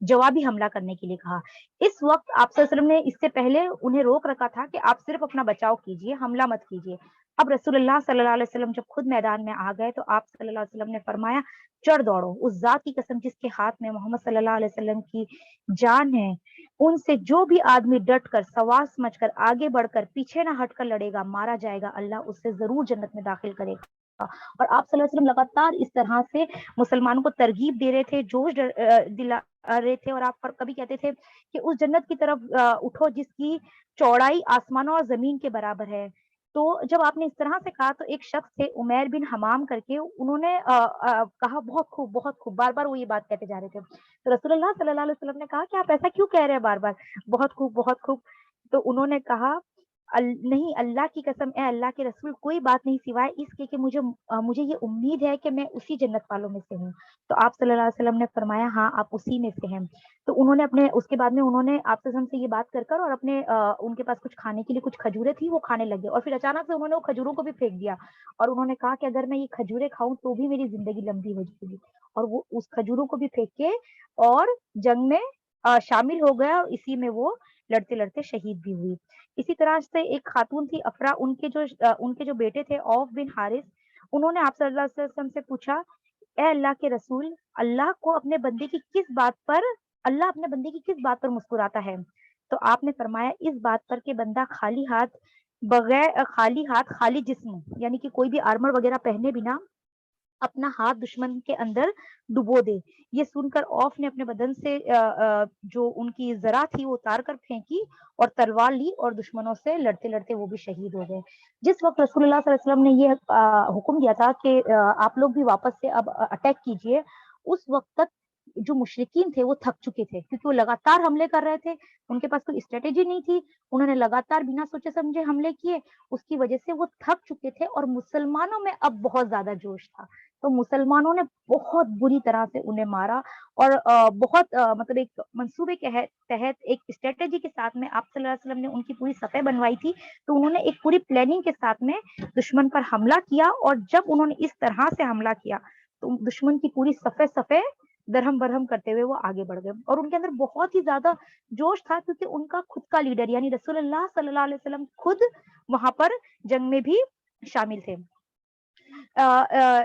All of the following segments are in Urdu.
جوابی حملہ کرنے کے لیے کہا۔ اس وقت آپ صلی اللہ علیہ وسلم نے اس سے پہلے انہیں روک رکھا تھا کہ آپ صرف اپنا بچاؤ کیجیے، حملہ مت کیجیے۔ اب رسول اللہ صلی اللہ علیہ وسلم جب خود میدان میں آ گئے تو آپ صلی اللہ علیہ وسلم نے فرمایا چڑھ دوڑو، اس ذات کی قسم جس کے ہاتھ میں محمد صلی اللہ علیہ وسلم کی جان ہے، ان سے جو بھی آدمی ڈٹ کر، سوار سمجھ کر، آگے بڑھ کر، پیچھے نہ ہٹ کر لڑے گا، مارا جائے گا، اللہ اسے ضرور جنت میں داخل کرے گا۔ اور آپ صلی اللہ علیہ وسلم لگاتار اس طرح سے مسلمانوں کو ترغیب دے رہے تھے، جوش دلا رہے تھے، اور آپ کبھی کہتے تھے کہ اس جنت کی طرف اٹھو جس کی چوڑائی آسمانوں اور زمین کے برابر ہے۔ تو جب آپ نے اس طرح سے کہا تو ایک شخص تھے عمیر بن حمام کر کے، انہوں نے کہا بہت خوب بہت خوب، بار بار وہ یہ بات کہتے جا رہے تھے۔ تو رسول اللہ صلی اللہ علیہ وسلم نے کہا کہ آپ ایسا کیوں کہہ رہے ہیں بار بار، بہت خوب بہت خوب؟ تو انہوں نے کہا نہیں، اللہ کی قسم اے اللہ کے رسول، کوئی بات نہیں سوائے اس کے کہ مجھے یہ امید ہے کہ میں اسی جنت والوں میں سے ہوں۔ تو آپ صلی اللہ علیہ وسلم نے فرمایا ہاں آپ اسی میں سے ہیں۔ تو انہوں نے اس کے بعد میں انہوں نے آپ سے یہ بات کر اور اپنے ان کے پاس کچھ کھانے کے لیے کچھ کھجوریں تھی، وہ کھانے لگے، اور پھر اچانک سے انہوں نے وہ کھجوروں کو بھی پھینک دیا، اور انہوں نے کہا کہ اگر میں یہ کھجوریں کھاؤں تو بھی میری زندگی لمبی ہو جائے گی، اور وہ اس کھجوروں کو بھی پھینک کے اور جنگ میں شامل ہو گیا، اور اسی میں وہ لڑتے لڑتے شہید بھی ہوئی۔ اسی طرح سے ایک خاتون تھی افرا، ان کے جو بیٹے تھے اوف بن حارث، انہوں نے آپ صلی اللہ علیہ وسلم سے پوچھا اے اللہ کے رسول، اللہ کو اپنے بندے کی کس بات پر اللہ اپنے بندے کی کس بات پر مسکراتا ہے؟ تو آپ نے فرمایا اس بات پر کہ بندہ خالی ہاتھ خالی جسم، یعنی کہ کوئی بھی آرمر وغیرہ پہنے بنا اپنا ہاتھ دشمن کے اندر ڈبو دے۔ یہ سن کر اوف نے اپنے بدن سے جو ان کی ذرا تھی وہ اتار کر پھینکی اور تلوار لی، اور دشمنوں سے لڑتے لڑتے وہ بھی شہید ہو گئے۔ جس وقت رسول اللہ صلی اللہ علیہ وسلم نے یہ حکم دیا تھا کہ آپ لوگ بھی واپس سے اب اٹیک کیجئے، اس وقت تک جو مشرکین تھے وہ تھک چکے تھے، کیونکہ وہ لگاتار حملے کر رہے تھے، ان کے پاس کوئی اسٹریٹجی نہیں تھی، انہوں نے لگاتار بنا سوچے سمجھے حملے کیے، اس کی وجہ سے وہ تھک چکے تھے، اور مسلمانوں میں اب بہت زیادہ جوش تھا۔ تو مسلمانوں نے بہت بری طرح سے انہیں مارا، اور بہت مطلب ایک منصوبے کے تحت ایک اسٹریٹجی کے ساتھ میں آپ صلی اللہ علیہ وسلم نے ان کی پوری صفیں بنوائی تھی، تو انہوں نے ایک پوری پلاننگ کے ساتھ میں دشمن پر حملہ کیا، اور جب انہوں نے اس طرح سے حملہ کیا تو دشمن کی پوری صفیں درہم برہم کرتے ہوئے وہ آگے بڑھ گئے، اور ان کے اندر بہت ہی زیادہ جوش تھا، کیونکہ ان کا خود کا لیڈر یعنی رسول اللہ صلی اللہ علیہ وسلم خود وہاں پر جنگ میں بھی شامل تھے۔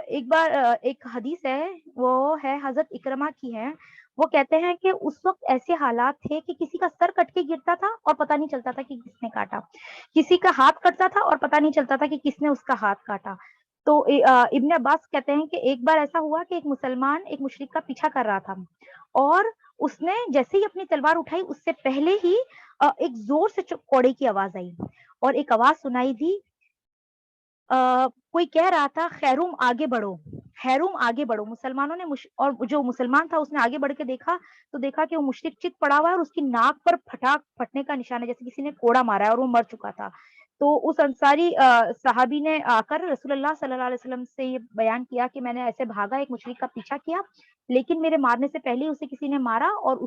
ایک بار ایک حدیث ہے، وہ ہے حضرت اکرمہ کی ہے، وہ کہتے ہیں کہ اس وقت ایسے حالات تھے کہ کسی کا سر کٹ کے گرتا تھا اور پتہ نہیں چلتا تھا کہ کس نے کاٹا، کسی کا ہاتھ کٹتا تھا اور پتہ نہیں چلتا تھا کہ کس نے اس کا ہاتھ کاٹا۔ تو ابن عباس کہتے ہیں کہ ایک بار ایسا ہوا کہ ایک مسلمان ایک مشرک کا پیچھا کر رہا تھا، اور اس نے جیسے ہی اپنی تلوار اٹھائی اس سے پہلے ہی ایک زور سے کوڑے کی آواز آئی، اور ایک آواز سنائی دی، کوئی کہہ رہا تھا خیروم آگے بڑھو، خیروم آگے بڑھو۔ مسلمانوں نے اور جو مسلمان تھا اس نے آگے بڑھ کے دیکھا تو دیکھا کہ وہ مشرک چت پڑا ہوا ہے، اور اس کی ناک پر پھٹنے کا نشان ہے، جیسے کسی نے کوڑا مارا ہے، اور وہ مر چکا تھا۔ تو اس انصاری صحابی نے آ کر رسول اللہ صلی اللہ علیہ وسلم سے یہ بیان کیا کہ میں نے ایسے بھاگا، ایک مشرک کا پیچھا کیا، لیکن میرے مارنے سے پہلے اسے کسی نے مارا، اور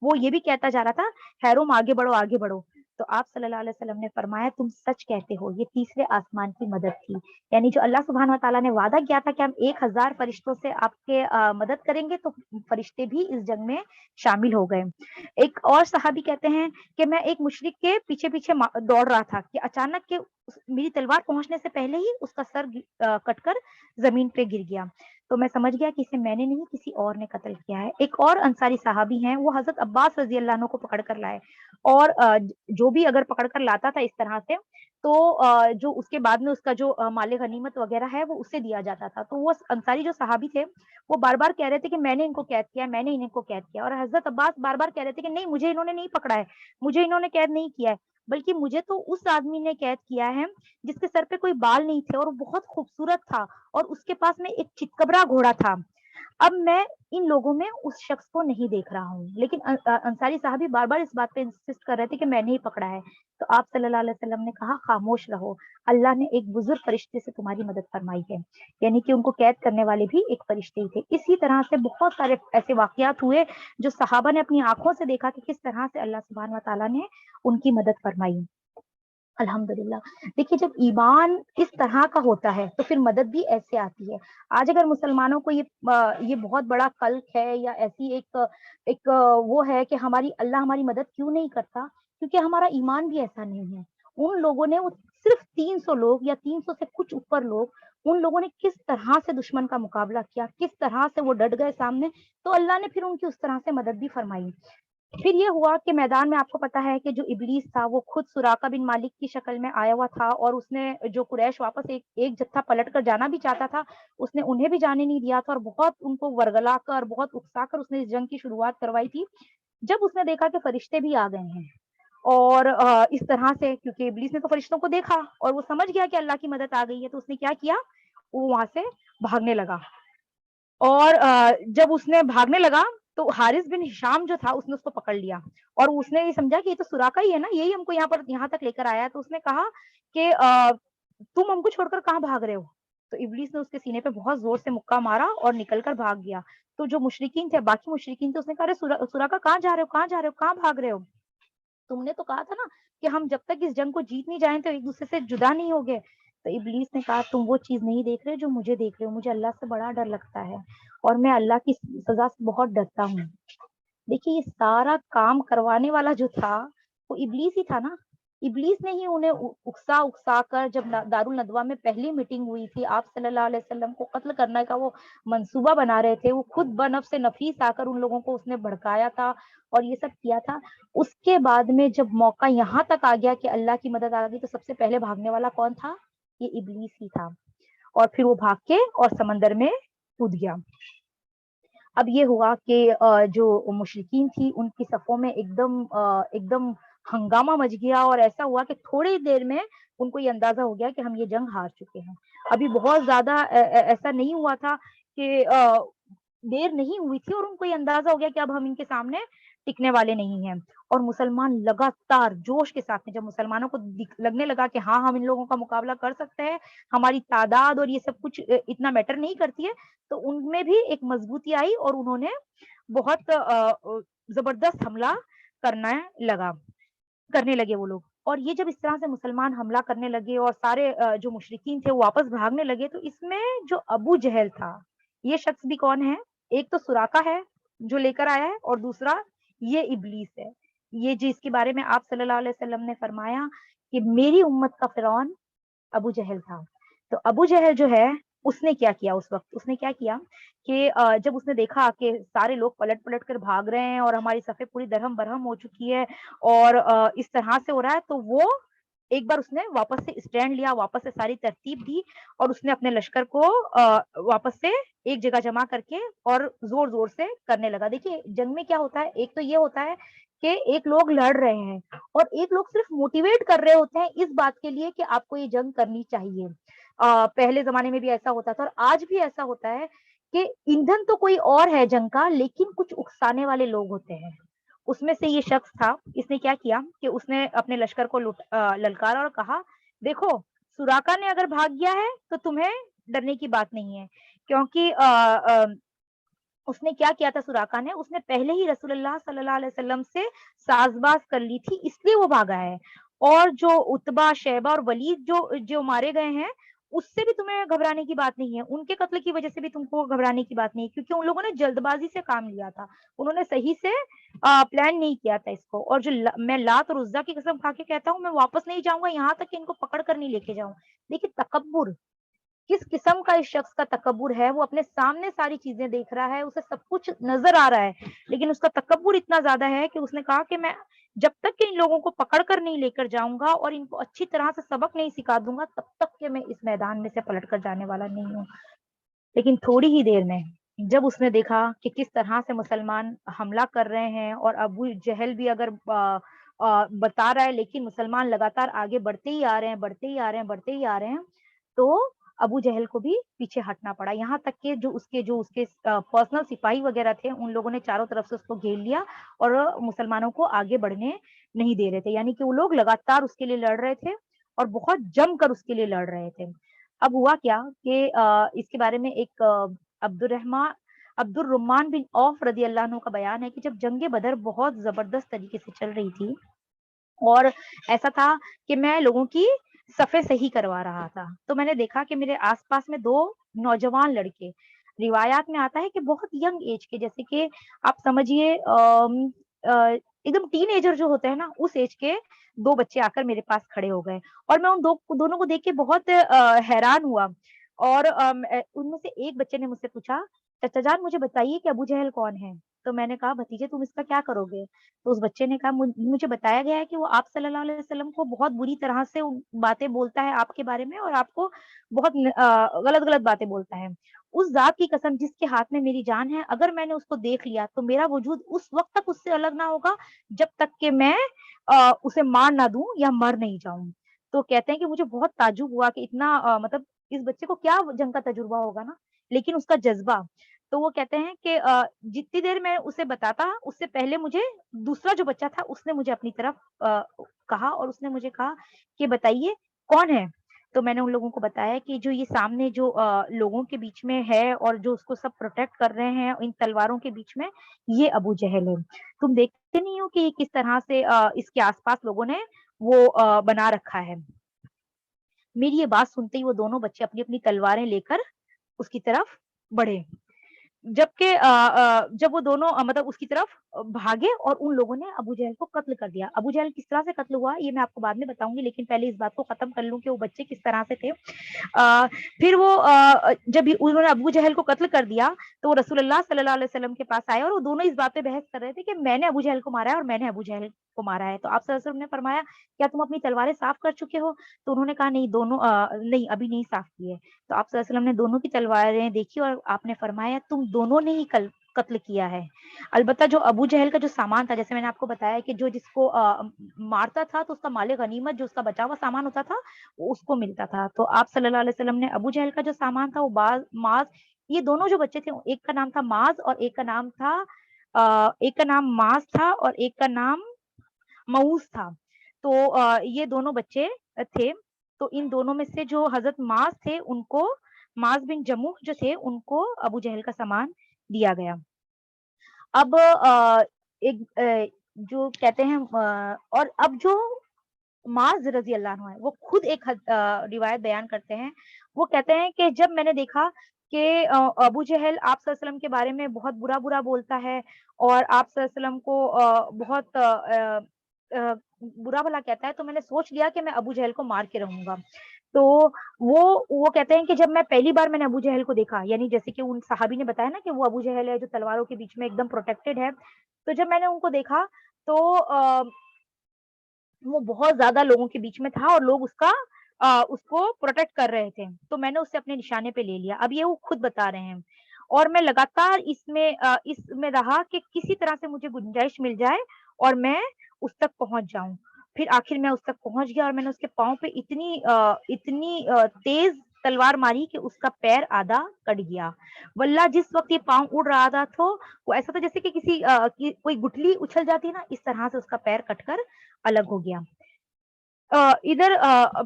وہ یہ بھی کہتا جا رہا تھا خیروم آگے بڑھو آگے بڑھو۔ تو آپ صلی اللہ علیہ وسلم نے فرمایا تم سچ کہتے ہو، یہ تیسرے آسمان کی مدد تھی، یعنی جو اللہ سبحانہ وتعالیٰ نے وعدہ کیا تھا کہ ہم 1000 فرشتوں سے آپ کے مدد کریں گے، تو فرشتے بھی اس جنگ میں شامل ہو گئے۔ ایک اور صحابی کہتے ہیں کہ میں ایک مشرک کے پیچھے پیچھے دوڑ رہا تھا کہ اچانک کہ میری تلوار پہنچنے سے پہلے ہی اس کا سر کٹ کر زمین پہ گر گیا، تو میں سمجھ گیا کہ اسے میں نے نہیں کسی اور نے قتل کیا ہے۔ ایک اور انصاری صحابی ہیں، وہ حضرت عباس رضی اللہ عنہ کو پکڑ کر لائے، اور جو بھی اگر پکڑ کر لاتا تھا اس طرح سے تو جو اس کے بعد میں اس کا جو مال غنیمت وغیرہ ہے وہ اسے دیا جاتا تھا۔ تو وہ انصاری جو صحابی تھے وہ بار بار کہہ رہے تھے کہ میں نے ان کو قید کیا، میں نے انہیں کو قید کیا، اور حضرت عباس بار بار کہہ رہے تھے کہ نہیں مجھے انہوں نے نہیں پکڑا ہے، مجھے انہوں نے قید نہیں کیا ہے، بلکہ مجھے تو اس آدمی نے قید کیا ہے جس کے سر پہ کوئی بال نہیں تھے اور وہ بہت خوبصورت تھا، اور اس کے پاس میں ایک چتکبرا گھوڑا تھا، اب میں ان لوگوں میں اس شخص کو نہیں دیکھ رہا ہوں۔ لیکن انصاری صاحب بار بار اس بات پہ انسسٹ کر رہے تھے کہ میں نے ہی پکڑا ہے۔ تو آپ صلی اللہ علیہ وسلم نے کہا خاموش رہو، اللہ نے ایک بزرگ فرشتے سے تمہاری مدد فرمائی ہے، یعنی کہ ان کو قید کرنے والے بھی ایک فرشتے ہی تھے۔ اسی طرح سے بہت سارے ایسے واقعات ہوئے جو صحابہ نے اپنی آنکھوں سے دیکھا کہ کس طرح سے اللہ سبحانہ و تعالیٰ نے ان کی مدد فرمائی۔ الحمدللہ. دیکھیے جب ایمان اس طرح کا ہوتا ہے تو پھر مدد بھی ایسے آتی ہے. آج اگر مسلمانوں کو یہ بہت بڑا کلک ہے یا ایسی ایک وہ ہے کہ اللہ ہماری مدد کیوں نہیں کرتا، کیونکہ ہمارا ایمان بھی ایسا نہیں ہے. ان لوگوں نے صرف 300 لوگ یا 300 سے کچھ اوپر لوگ، ان لوگوں نے کس طرح سے دشمن کا مقابلہ کیا، کس طرح سے وہ ڈٹ گئے سامنے، تو اللہ نے پھر ان کی اس طرح سے مدد بھی فرمائی. پھر یہ ہوا کہ میدان میں آپ کو پتا ہے کہ جو ابلیس تھا وہ خود سراقہ بن مالک کی شکل میں آیا ہوا تھا، اور اس نے جو قریش واپس ایک جتھا پلٹ کر جانا بھی چاہتا تھا، اس نے انہیں بھی جانے نہیں دیا تھا، اور بہت ان کو ورگلا کر بہت اکسا کر اس نے اس جنگ کی شروعات کروائی تھی. جب اس نے دیکھا کہ فرشتے بھی آ گئے ہیں اور اس طرح سے، کیونکہ ابلیس نے تو فرشتوں کو دیکھا اور وہ سمجھ گیا کہ اللہ کی مدد آ گئی ہے، تو اس نے کیا کیا، وہ وہاں سے بھاگنے لگا. اور جب اس نے بھاگنے لگا تو حارث بن ہشام جو تھا اس نے اس کو پکڑ لیا، اور اس نے یہ سمجھا کہ یہ تو سراقہ ہی ہے نا، یہی ہم کو یہاں تک لے کر آیا ہے. تو اس نے کہا کہ تم ہم کو چھوڑ کر کہاں بھاگ رہے ہو. تو ابلیس نے اس کے سینے پہ بہت زور سے مکہ مارا اور نکل کر بھاگ گیا. تو جو مشرکین تھے، باقی مشرکین تھے، اس نے کہا ارے سراقہ کہاں جا رہے ہو، کہاں جا رہے ہو، کہاں بھاگ رہے ہو، تم نے تو کہا تھا نا کہ ہم جب تک اس جنگ کو جیت نہیں جائیں تو ایک دوسرے سے جدا نہیں ہوگے. تو ابلیس نے کہا تم وہ چیز نہیں دیکھ رہے جو مجھے دیکھ رہے ہو، مجھے اللہ سے بڑا ڈر لگتا ہے اور میں اللہ کی سزا سے بہت ڈرتا ہوں. دیکھیے یہ سارا کام کروانے والا جو تھا وہ ابلیس ہی تھا نا. ابلیس نے ہی انہیں اکسا کر، جب دارالندوا میں پہلی میٹنگ ہوئی تھی، آپ صلی اللہ علیہ وسلم کو قتل کرنے کا وہ منصوبہ بنا رہے تھے، وہ خود بنفس نفیس آ کر ان لوگوں کو اس نے بھڑکایا تھا اور یہ سب کیا تھا. اس کے بعد میں جب موقع یہاں تک آ گیا کہ اللہ کی مدد آ گئی، تو سب سے پہلے بھاگنے والا کون تھا، یہ ابلیس ہی تھا. اور پھر وہ بھاگ کے اور سمندر میں کود گیا. اب یہ ہوا کہ جو مشرکین تھی ان کی صفوں میں ایک دم ہنگامہ مچ گیا، اور ایسا ہوا کہ تھوڑی دیر میں ان کو یہ اندازہ ہو گیا کہ ہم یہ جنگ ہار چکے ہیں. ابھی بہت زیادہ ایسا نہیں ہوا تھا کہ دیر نہیں ہوئی تھی، اور ان کو یہ اندازہ ہو گیا کہ اب ہم ان کے سامنے ٹکنے والے نہیں ہیں. اور مسلمان لگاتار جوش کے ساتھ میں، جب مسلمانوں کو لگنے لگا کہ ہاں ہم ان لوگوں کا مقابلہ کر سکتے ہیں، ہماری تعداد اور یہ سب کچھ اتنا میٹر نہیں کرتی ہے، تو ان میں بھی ایک مضبوطی آئی اور انہوں نے بہت زبردست حملہ کرنے لگے وہ لوگ. اور یہ جب اس طرح سے مسلمان حملہ کرنے لگے اور سارے جو مشرکین تھے وہ واپس بھاگنے لگے، تو اس میں جو ابو جہل تھا، یہ شخص بھی کون ہے، ایک تو سراقہ ہے جو لے کر آیا ہے، اور دوسرا یہ ابلیس ہے. یہ جس کے بارے میں آپ صلی اللہ علیہ وسلم نے فرمایا کہ میری امت کا فرعون ابو جہل تھا. تو ابو جہل جو ہے اس نے کیا کیا، اس وقت اس نے کیا کیا کہ جب اس نے دیکھا کہ سارے لوگ پلٹ پلٹ کر بھاگ رہے ہیں اور ہماری صفیں پوری درہم برہم ہو چکی ہے اور اس طرح سے ہو رہا ہے، تو وہ ایک بار اس نے واپس سے اسٹینڈ لیا، واپس سے ساری ترتیب دی، اور اس نے اپنے لشکر کو واپس سے ایک جگہ جمع کر کے اور زور زور سے کرنے لگا. دیکھیے جنگ میں کیا ہوتا ہے، ایک تو یہ ہوتا ہے کہ ایک لوگ لڑ رہے ہیں اور ایک لوگ صرف موٹیویٹ کر رہے ہوتے ہیں اس بات کے لیے کہ آپ کو یہ جنگ کرنی چاہیے. پہلے زمانے میں بھی ایسا ہوتا تھا اور آج بھی ایسا ہوتا ہے کہ ایندھن تو کوئی اور ہے جنگ کا، لیکن کچھ اکسانے والے لوگ ہوتے ہیں. اس میں سے یہ شخص تھا، اس نے کیا کیا کہ اس نے اپنے لشکر کو للکارا اور کہا دیکھو سراقہ نے اگر بھاگ گیا ہے تو تمہیں ڈرنے کی بات نہیں ہے، کیونکہ اس نے کیا تھا، سراقہ نے اس نے پہلے ہی رسول اللہ صلی اللہ علیہ وسلم سے ساز باز کر لی تھی، اس لیے وہ بھاگا ہے. اور جو اتبا شیبہ اور ولید جو مارے گئے ہیں، اس سے بھی تمہیں گھبرانے کی بات نہیں ہے، ان کے قتل کی وجہ سے بھی تم کو گھبرانے کی بات نہیں ہے، کیونکہ ان لوگوں نے جلد بازی سے کام لیا تھا، انہوں نے صحیح سے پلان نہیں کیا تھا اس کو. اور جو میں لات اور عزا کی قسم کھا کے کہتا ہوں، میں واپس نہیں جاؤں گا یہاں تک کہ ان کو پکڑ کر نہیں لے کے جاؤں. دیکھیے تکبر کس قسم کا اس شخص کا تکبر ہے، وہ اپنے سامنے ساری چیزیں دیکھ رہا ہے، اسے سب کچھ نظر آ رہا ہے، لیکن اس کا تکبر اتنا زیادہ ہے کہ اس نے کہا کہ میں جب تک کہ ان لوگوں کو پکڑ کر نہیں لے کر جاؤں گا اور ان کو اچھی طرح سے سبق نہیں سکھا دوں گا، تب تک کہ میں اس میدان میں سے پلٹ کر جانے والا نہیں ہوں. لیکن تھوڑی ہی دیر میں جب اس نے دیکھا کہ کس طرح سے مسلمان حملہ کر رہے ہیں اور ابو جہل بھی اگر بتا رہا ہے، لیکن مسلمان لگاتار آگے بڑھتے ہی آ رہے ہیں، تو ابو جہل کو بھی پیچھے ہٹنا پڑا. یہاں تک کہ جو اس کے پرسنل سپاہی وغیرہ تھے، ان لوگوں نے چاروں طرف سے اس کو گھیر لیا اور مسلمانوں کو آگے بڑھنے نہیں دے رہے تھے. یعنی کہ وہ لوگ لگاتار اس کے لیے لڑ رہے تھے اور بہت جم کر اس کے لیے لڑ رہے تھے. اب ہوا کیا کہ اس کے بارے میں ایک عبد الرحمان بن عوف رضی اللہ عنہ کا بیان ہے کہ جب جنگ بدر بہت زبردست طریقے سے چل رہی تھی، اور ایسا تھا کہ میں لوگوں کی صفیں صحیح کروا رہا تھا، تو میں نے دیکھا کہ میرے آس پاس میں 2 نوجوان لڑکے، روایات میں آتا ہے کہ بہت ینگ ایج کے، جیسے کہ آپ سمجھیے ایک دم ٹین ایجر جو ہوتے ہیں نا، اس ایج کے 2 بچے آ کر میرے پاس کھڑے ہو گئے، اور میں ان دونوں کو دیکھ کے بہت حیران ہوا، اور ان میں سے ایک بچے نے مجھ سے پوچھا، چچا جان مجھے بتائیے کہ ابو جہل کون ہے؟ تو میں نے کہا بھتیجے تم اس کا کیا کرو گے؟ تو اس بچے نے کہا مجھے بتایا گیا ہے کہ وہ آپ صلی اللہ علیہ وسلم کو بہت بری طرح سے باتیں بولتا ہے آپ کے بارے میں، اور آپ کو بہت غلط غلط باتیں بولتا ہے۔ اس ذات کی قسم جس کے ہاتھ میں میری جان ہے، اگر میں نے اس کو دیکھ لیا تو میرا وجود اس وقت تک اس سے الگ نہ ہوگا جب تک کہ میں اسے مار نہ دوں یا مر نہیں جاؤں۔ تو کہتے ہیں کہ مجھے بہت تعجب ہوا کہ اتنا مطلب اس بچے کو کیا جنگ کا تجربہ ہوگا نا، لیکن اس کا جذبہ۔ تو وہ کہتے ہیں کہ جتنی دیر میں اسے بتاتا، اس سے پہلے مجھے دوسرا جو بچہ تھا اس نے مجھے اپنی طرف کہا، اور اس نے مجھے کہا کہ بتائیے کون ہے؟ تو میں نے ان لوگوں کو بتایا کہ جو یہ سامنے جو لوگوں کے بیچ میں ہے اور جو اس کو سب پروٹیکٹ کر رہے ہیں ان تلواروں کے بیچ میں، یہ ابو جہل ہے۔ تم دیکھتے نہیں ہو کہ یہ کس طرح سے اس کے آس پاس لوگوں نے وہ بنا رکھا ہے۔ میری یہ بات سنتے ہی وہ دونوں بچے اپنی اپنی تلواریں لے کر اس کی طرف بڑھے، جبکہ جب وہ دونوں مطلب اس کی طرف بھاگے، اور ان لوگوں نے ابو جہل کو قتل کر دیا۔ ابو جہل کس طرح سے قتل ہوا یہ میں آپ کو بعد میں بتاؤں گی، لیکن پہلے اس بات کو ختم کر لوں کہ وہ بچے کس طرح سے تھے۔ پھر وہ جب انہوں نے ابو جہل کو قتل کر دیا تو وہ رسول اللہ صلی اللہ علیہ وسلم کے پاس آئے، اور وہ دونوں اس بات پہ بحث کر رہے تھے کہ میں نے ابو جہل کو مارا ہے اور میں نے ابو جہل کو مارا ہے۔ تو آپ صلی اللہ علیہ وسلم نے فرمایا کیا تم اپنی تلواریں صاف کر چکے ہو؟ تو انہوں نے کہا نہیں، دونوں نہیں ابھی نہیں صاف کی ہے۔ تو آپ صلی اللہ علیہ وسلم نے دونوں کی تلواریں دیکھی اور آپ نے فرمایا تم دونوں نے ہی قتل کیا ہے۔ البتہ جو ابو جہل کا جو سامان تھا، جیسے میں نے آپ کو بتایا کہ جو جس کو مارتا تھا تو اس کا مال غنیمت جو اس کا بچا ہوا سامان ہوتا تھا وہ اس کو ملتا تھا۔ تو آپ صلی اللہ علیہ وسلم نے ابو جہل کا جو سامان تھا وہ معاذ، یہ دونوں جو بچے تھے ایک کا نام تھا معاذ اور ایک کا نام تھا ایک کا نام معاذ تھا اور ایک کا نام معوذ تھا۔ تو یہ دونوں بچے تھے، تو ان دونوں میں سے جو حضرت معاذ تھے ان کو، معاذ بن جموح جو تھے ان کو ابو جہل کا سامان دیا گیا۔ اب ایک جو کہتے ہیں اور اب جو معاذ رضی اللہ عنہ ہے وہ خود ایک روایت بیان کرتے ہیں، وہ کہتے ہیں کہ جب میں نے دیکھا کہ ابو جہل آپ صلی اللہ علیہ وسلم کے بارے میں بہت برا برا بولتا ہے، اور آپ صلی اللہ علیہ وسلم کو بہت برا بھلا کہتا ہے، تو میں نے سوچ لیا کہ میں ابو جہل کو مار کے رہوں گا۔ تو وہ کہتے ہیں کہ جب میں پہلی بار میں نے ابو جہل کو دیکھا، یعنی جیسے کہ ان صحابی نے بتایا نا کہ وہ ابو جہل ہے جو تلواروں کے بیچ میں ایک دم پروٹیکٹڈ ہے، تو جب میں نے ان کو دیکھا تو وہ بہت زیادہ لوگوں کے بیچ میں تھا اور لوگ اس کو پروٹیکٹ کر رہے تھے، تو میں نے اسے اپنے نشانے پہ لے لیا۔ اب یہ وہ خود بتا رہے ہیں، اور میں لگاتار اس میں رہا کہ کسی طرح سے مجھے گنجائش مل جائے اور میں اس تک پہنچ جاؤں۔ پھر آخر میں اس تک پہنچ گیا اور میں نے اس کے پاؤں پہ اتنی تیز تلوار ماری کہ اس کا پیر آدھا کٹ گیا۔ واللہ جس وقت یہ پاؤں اڑ رہا تھا تو وہ ایسا تھا جیسے کہ کوئی گٹلی اچھل جاتی ہے نا، اس طرح سے اس کا پیر کٹ کر الگ ہو گیا۔ ادھر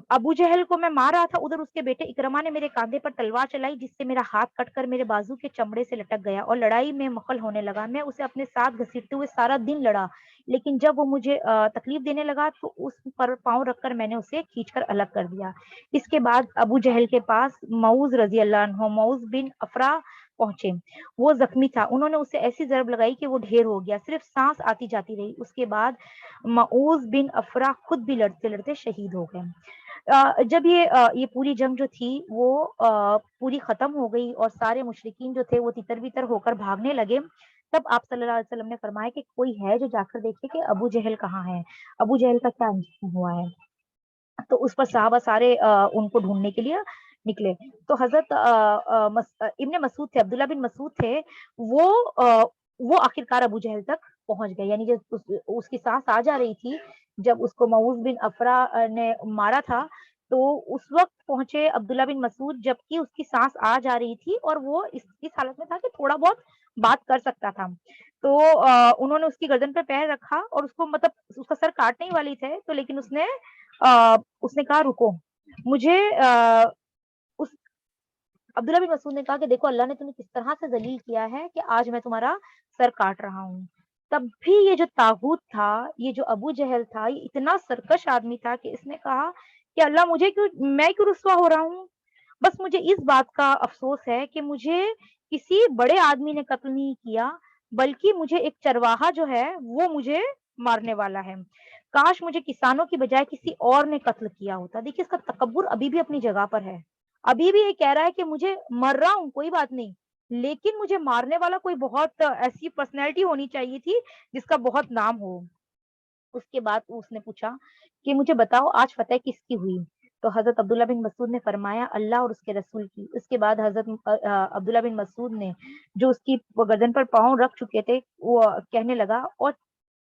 ابو جہل کو میں مار رہا تھا، ادھر اس کے بیٹے اکرما نے میرے کاندھے پر تلوار چلائی جس سے میرا ہاتھ کٹ کر میرے بازو کے چمڑے سے لٹک گیا اور لڑائی میں مخل ہونے لگا۔ میں اسے اپنے ساتھ گھسیٹتے ہوئے سارا دن لڑا، لیکن جب وہ مجھے تکلیف دینے لگا تو اس پر پاؤں رکھ کر میں نے اسے کھینچ کر الگ کر دیا۔ اس کے بعد ابو جہل کے پاس معوذ رضی اللہ عنہ، معوذ بن افرا پہنچے۔ وہ زخمی تھا، انہوں نے اسے ایسی ضرب لگائی کہ وہ ڈھیر ہو گیا، صرف سانس آتی جاتی رہی۔ اس کے بعد معوذ بن افرا خود بھی لڑتے لڑتے شہید ہو گئے۔ جب یہ پوری جنگ جو تھی وہ پوری ختم ہو گئی اور سارے مشرکین جو تھے وہ تتر بتر ہو کر بھاگنے لگے، تب آپ صلی اللہ علیہ وسلم نے فرمایا کہ کوئی ہے جو جا کر دیکھے کہ ابو جہل کہاں ہے، ابو جہل کا کیا انجام ہوا ہے۔ تو اس پر صحابہ سارے ان کو ڈھونڈنے کے لیے نکلے۔ تو حضرت ابن مسعود تھے، عبداللہ بن مسعود تھے، وہ وہ آخرکار ابو جہل تک پہنچ گئے، یعنی جب اس کی سانس آ جا رہی تھی، جب اس کو معوذ بن افرا نے مارا تھا تو اس وقت پہنچے عبداللہ بن مسعود جبکہ اس کی سانس آ جا رہی تھی اور وہ اس حالت میں تھا کہ تھوڑا بہت بات کر سکتا تھا۔ تو انہوں نے اس کی گردن پہ پیر رکھا اور اس کو مطلب اس کا سر کاٹنے ہی والی تھے، تو لیکن اس نے کہا رکو مجھے اس عبداللہ بن مسعود نے کہا کہ دیکھو اللہ نے تمہیں کس طرح سے ذلیل کیا ہے کہ آج میں تمہارا سر کاٹ رہا ہوں۔ تب بھی یہ جو طاغوت تھا، یہ جو ابو جہل تھا، یہ اتنا سرکش آدمی تھا کہ اس نے کہا کہ اللہ مجھے کیوں، میں کیوں رسوا ہو رہا ہوں؟ بس مجھے اس بات کا افسوس ہے کہ مجھے کسی بڑے آدمی نے قتل نہیں کیا، بلکہ مجھے ایک چرواہا جو ہے وہ مجھے مارنے والا ہے۔ کاش مجھے کسانوں کی بجائے کسی اور نے قتل کیا ہوتا۔ دیکھیے اس کا تکبر ابھی بھی اپنی جگہ پر ہے، ابھی بھی یہ کہہ رہا ہے کہ مجھے مر رہا ہوں کوئی بات نہیں، لیکن مجھے مارنے والا کوئی بہت ایسی پرسنالٹی ہونی چاہیے تھی جس کا بہت نام ہو۔ اس کے بعد اس نے پوچھا کہ مجھے بتاؤ آج فتح کس کی ہوئی؟ تو حضرت عبداللہ بن مسعود نے فرمایا اللہ اور اس کے رسول کی۔ اس کے بعد حضرت عبداللہ بن مسعود نے جو اس کی گردن پر پاؤں رکھ چکے تھے وہ کہنے لگا، اور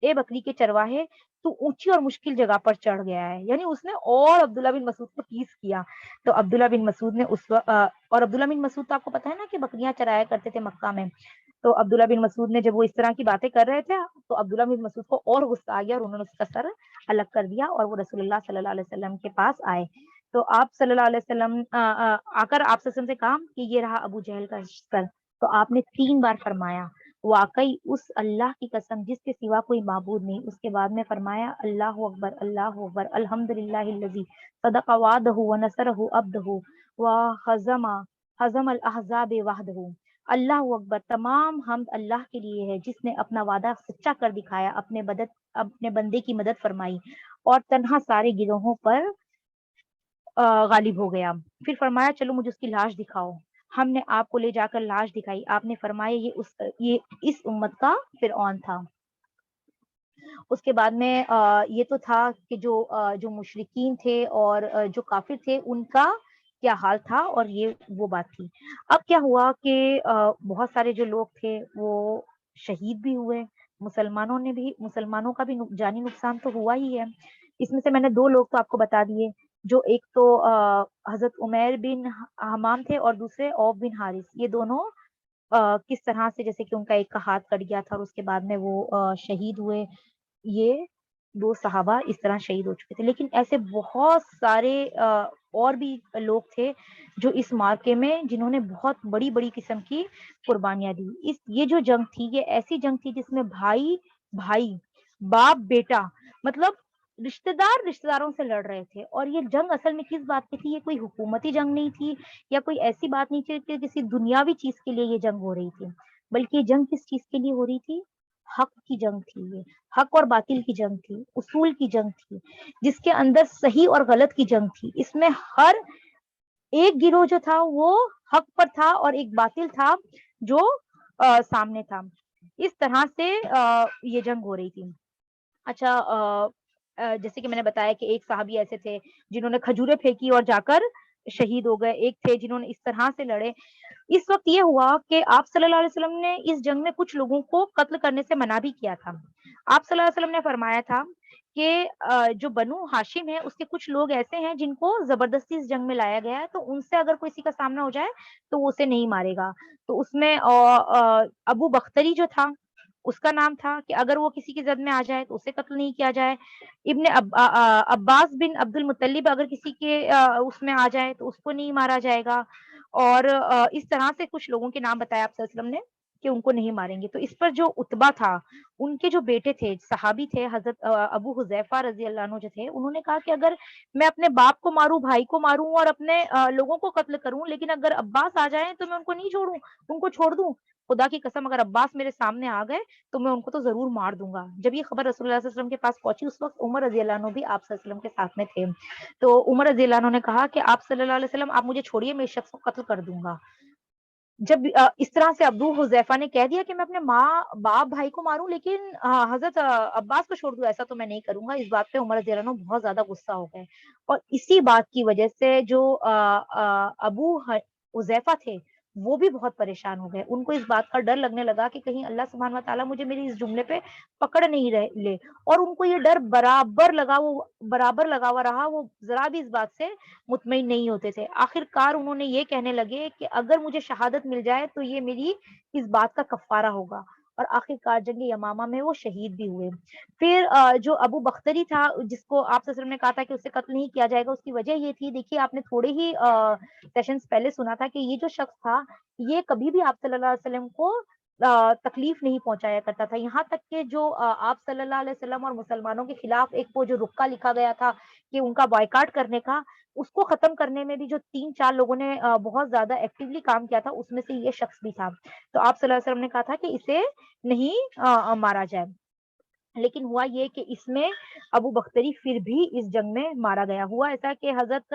اے بکری کے چرواہے، تو اونچی اور مشکل جگہ پر چڑھ گیا ہے، یعنی اس نے اور عبداللہ بن مسعود کو تیز کیا۔ تو عبداللہ بن مسعود نے اور عبداللہ بن مسعود تو آپ کو پتا ہے نا کہ بکریاں چرایا کرتے تھے مکہ میں۔ تو عبداللہ بن مسعود نے جب وہ اس طرح کی باتیں کر رہے تھے تو عبداللہ بن مسعود کو اور غصہ آ گیا اور انہوں نے اس کا سر الگ کر دیا اور وہ رسول اللہ صلی اللہ علیہ وسلم کے پاس آئے۔ تو آپ صلی اللہ علیہ وسلم آ کر آپ صلی اللہ علیہ وسلم سے کہا کہ یہ رہا ابو جہل کا سر۔ تو آپ نے 3 بار فرمایا واقعی اس اللہ کی قسم جس کے سوا کوئی معبود نہیں۔ اس کے بعد میں فرمایا اللہ اکبر اللہ اکبر الحمدللہ الذی صدق وعدہ ونصرہ عبدہ وہزم الاحزاب وحدہ۔ اللہ اکبر، تمام حمد اللہ کے لیے ہے جس نے اپنا وعدہ سچا کر دکھایا، اپنے بندے کی مدد فرمائی اور تنہا سارے گروہوں پر غالب ہو گیا۔ پھر فرمایا چلو مجھے اس کی لاش دکھاؤ۔ ہم نے آپ کو لے جا کر لاش دکھائی، آپ نے فرمایا یہ اس امت کا فرعون تھا۔ اس کے بعد میں یہ تو تھا کہ جو مشرکین تھے اور جو کافر تھے ان کا کیا حال تھا، اور یہ وہ بات تھی۔ اب کیا ہوا کہ بہت سارے جو لوگ تھے وہ شہید بھی ہوئے، مسلمانوں کا بھی جانی نقصان تو ہوا ہی ہے۔ اس میں سے میں نے 2 لوگ تو آپ کو بتا دیے، جو ایک تو حضرت عمیر بن حمام تھے اور دوسرے عوف بن حارث۔ یہ دونوں کس طرح سے جیسے کہ ان کا ایک کا ہاتھ کٹ گیا تھا اور اس کے بعد میں وہ شہید ہوئے، یہ 2 صحابہ اس طرح شہید ہو چکے تھے۔ لیکن ایسے بہت سارے اور بھی لوگ تھے جو اس معرکے میں جنہوں نے بہت بڑی بڑی قسم کی قربانیاں دی۔ یہ جو جنگ تھی یہ ایسی جنگ تھی جس میں بھائی بھائی، باپ بیٹا، مطلب رشتہ داروں سے لڑ رہے تھے۔ اور یہ جنگ اصل میں کس بات کی تھی؟ یہ کوئی حکومتی جنگ نہیں تھی یا کوئی ایسی بات نہیں تھی کہ کسی دنیاوی چیز کے لیے یہ جنگ ہو رہی تھی، بلکہ یہ جنگ کس چیز کے لیے ہو رہی تھی؟ حق کی جنگ تھی۔ یہ حق اور باطل کی جنگ تھی، اصول کی جنگ تھی، جس کے اندر صحیح اور غلط کی جنگ تھی۔ اس میں ہر ایک گروہ جو تھا وہ حق پر تھا اور ایک باطل تھا جو سامنے تھا۔ اس طرح سے یہ جنگ ہو رہی تھی۔ اچھا، جیسے کہ میں نے بتایا کہ ایک صحابی ایسے تھے جنہوں نے کھجوریں پھینکی اور جا کر شہید ہو گئے، ایک تھے جنہوں نے اس طرح سے لڑے۔ اس وقت یہ ہوا کہ آپ صلی اللہ علیہ وسلم نے اس جنگ میں کچھ لوگوں کو قتل کرنے سے منع بھی کیا تھا۔ آپ صلی اللہ علیہ وسلم نے فرمایا تھا کہ جو بنو ہاشم ہے اس کے کچھ لوگ ایسے ہیں جن کو زبردستی اس جنگ میں لایا گیا ہے، تو ان سے اگر کسی کا سامنا ہو جائے تو وہ اسے نہیں مارے گا۔ تو اس میں ابو بختری جو تھا اس کا نام تھا کہ اگر وہ کسی کی زد میں آ جائے تو اسے قتل نہیں کیا جائے۔ ابن عباس بن عبد المطلب اگر کسی کے اس میں آ جائے تو اس کو نہیں مارا جائے گا۔ اور اس طرح سے کچھ لوگوں کے نام بتایا آپ صلی اللہ علیہ وسلم نے کہ ان کو نہیں ماریں گے۔ تو اس پر جو اتبا تھا، ان کے جو بیٹے تھے صحابی تھے حضرت ابو حذیفہ رضی اللہ عنہ جو تھے، انہوں نے کہا کہ اگر میں اپنے باپ کو ماروں، بھائی کو ماروں اور اپنے لوگوں کو قتل کروں، لیکن اگر عباس آ جائیں تو میں ان کو نہیں چھوڑوں، ان کو چھوڑ دوں؟ خدا کی قسم اگر عباس میرے سامنے آ گئے تو میں ان کو تو ضرور مار دوں گا۔ جب یہ خبر رسول اللہ صلی اللہ علیہ وسلم کے پاس پہنچی اس وقت عمر رضی اللہ عنہ بھی آپ صلی اللہ علیہ وسلم کے ساتھ میں تھے۔ تو عمر رضی اللہ عنہ نے کہا کہ آپ صلی اللہ علیہ وسلم آپ مجھے چھوڑیے، میں اس شخص کو قتل کر دوں گا۔ جب اس طرح سے ابو حذیفہ نے کہہ دیا کہ میں اپنے ماں باپ بھائی کو ماروں لیکن حضرت عباس کو چھوڑ دوں، ایسا تو میں نہیں کروں گا، اس بات پہ عمر رضی اللہ عنہ بہت زیادہ غصہ ہو گئے۔ اور اسی بات کی وجہ سے جو ابو حذیفہ تھے وہ بھی بہت پریشان ہو گئے۔ ان کو اس بات کا ڈر لگنے لگا کہ کہیں اللہ سبحانہ و تعالیٰ مجھے میری اس جملے پہ پکڑ نہیں لے، اور ان کو یہ ڈر برابر لگا ہوا رہا، وہ ذرا بھی اس بات سے مطمئن نہیں ہوتے تھے۔ آخر کار انہوں نے یہ کہنے لگے کہ اگر مجھے شہادت مل جائے تو یہ میری اس بات کا کفارہ ہوگا، اور آخر کار جنگ یمامہ میں وہ شہید بھی ہوئے۔ پھر جو ابو بختری تھا جس کو آپ صلی اللہ علیہ وسلم نے کہا تھا کہ اسے قتل نہیں کیا جائے گا، اس کی وجہ یہ تھی، دیکھیے آپ نے تھوڑے ہی سیشنز پہلے سنا تھا کہ یہ جو شخص تھا یہ کبھی بھی آپ صلی اللہ علیہ وسلم کو تکلیف نہیں پہنچایا کرتا تھا. یہاں تک کہ جو آپ صلی اللہ علیہ وسلم اور مسلمانوں کے خلاف ایک وہ جو رکا لکھا گیا تھا کہ ان کا بائیکاٹ کرنے کا، اس کو ختم کرنے میں بھی جو 3-4 لوگوں نے بہت زیادہ ایکٹیولی کام کیا تھا، اس میں سے یہ شخص بھی تھا. تو آپ صلی اللہ علیہ وسلم نے کہا تھا کہ اسے نہیں مارا جائے. لیکن ہوا یہ کہ اس میں ابو بختری پھر بھی اس جنگ میں مارا گیا. ہوا ایسا کہ حضرت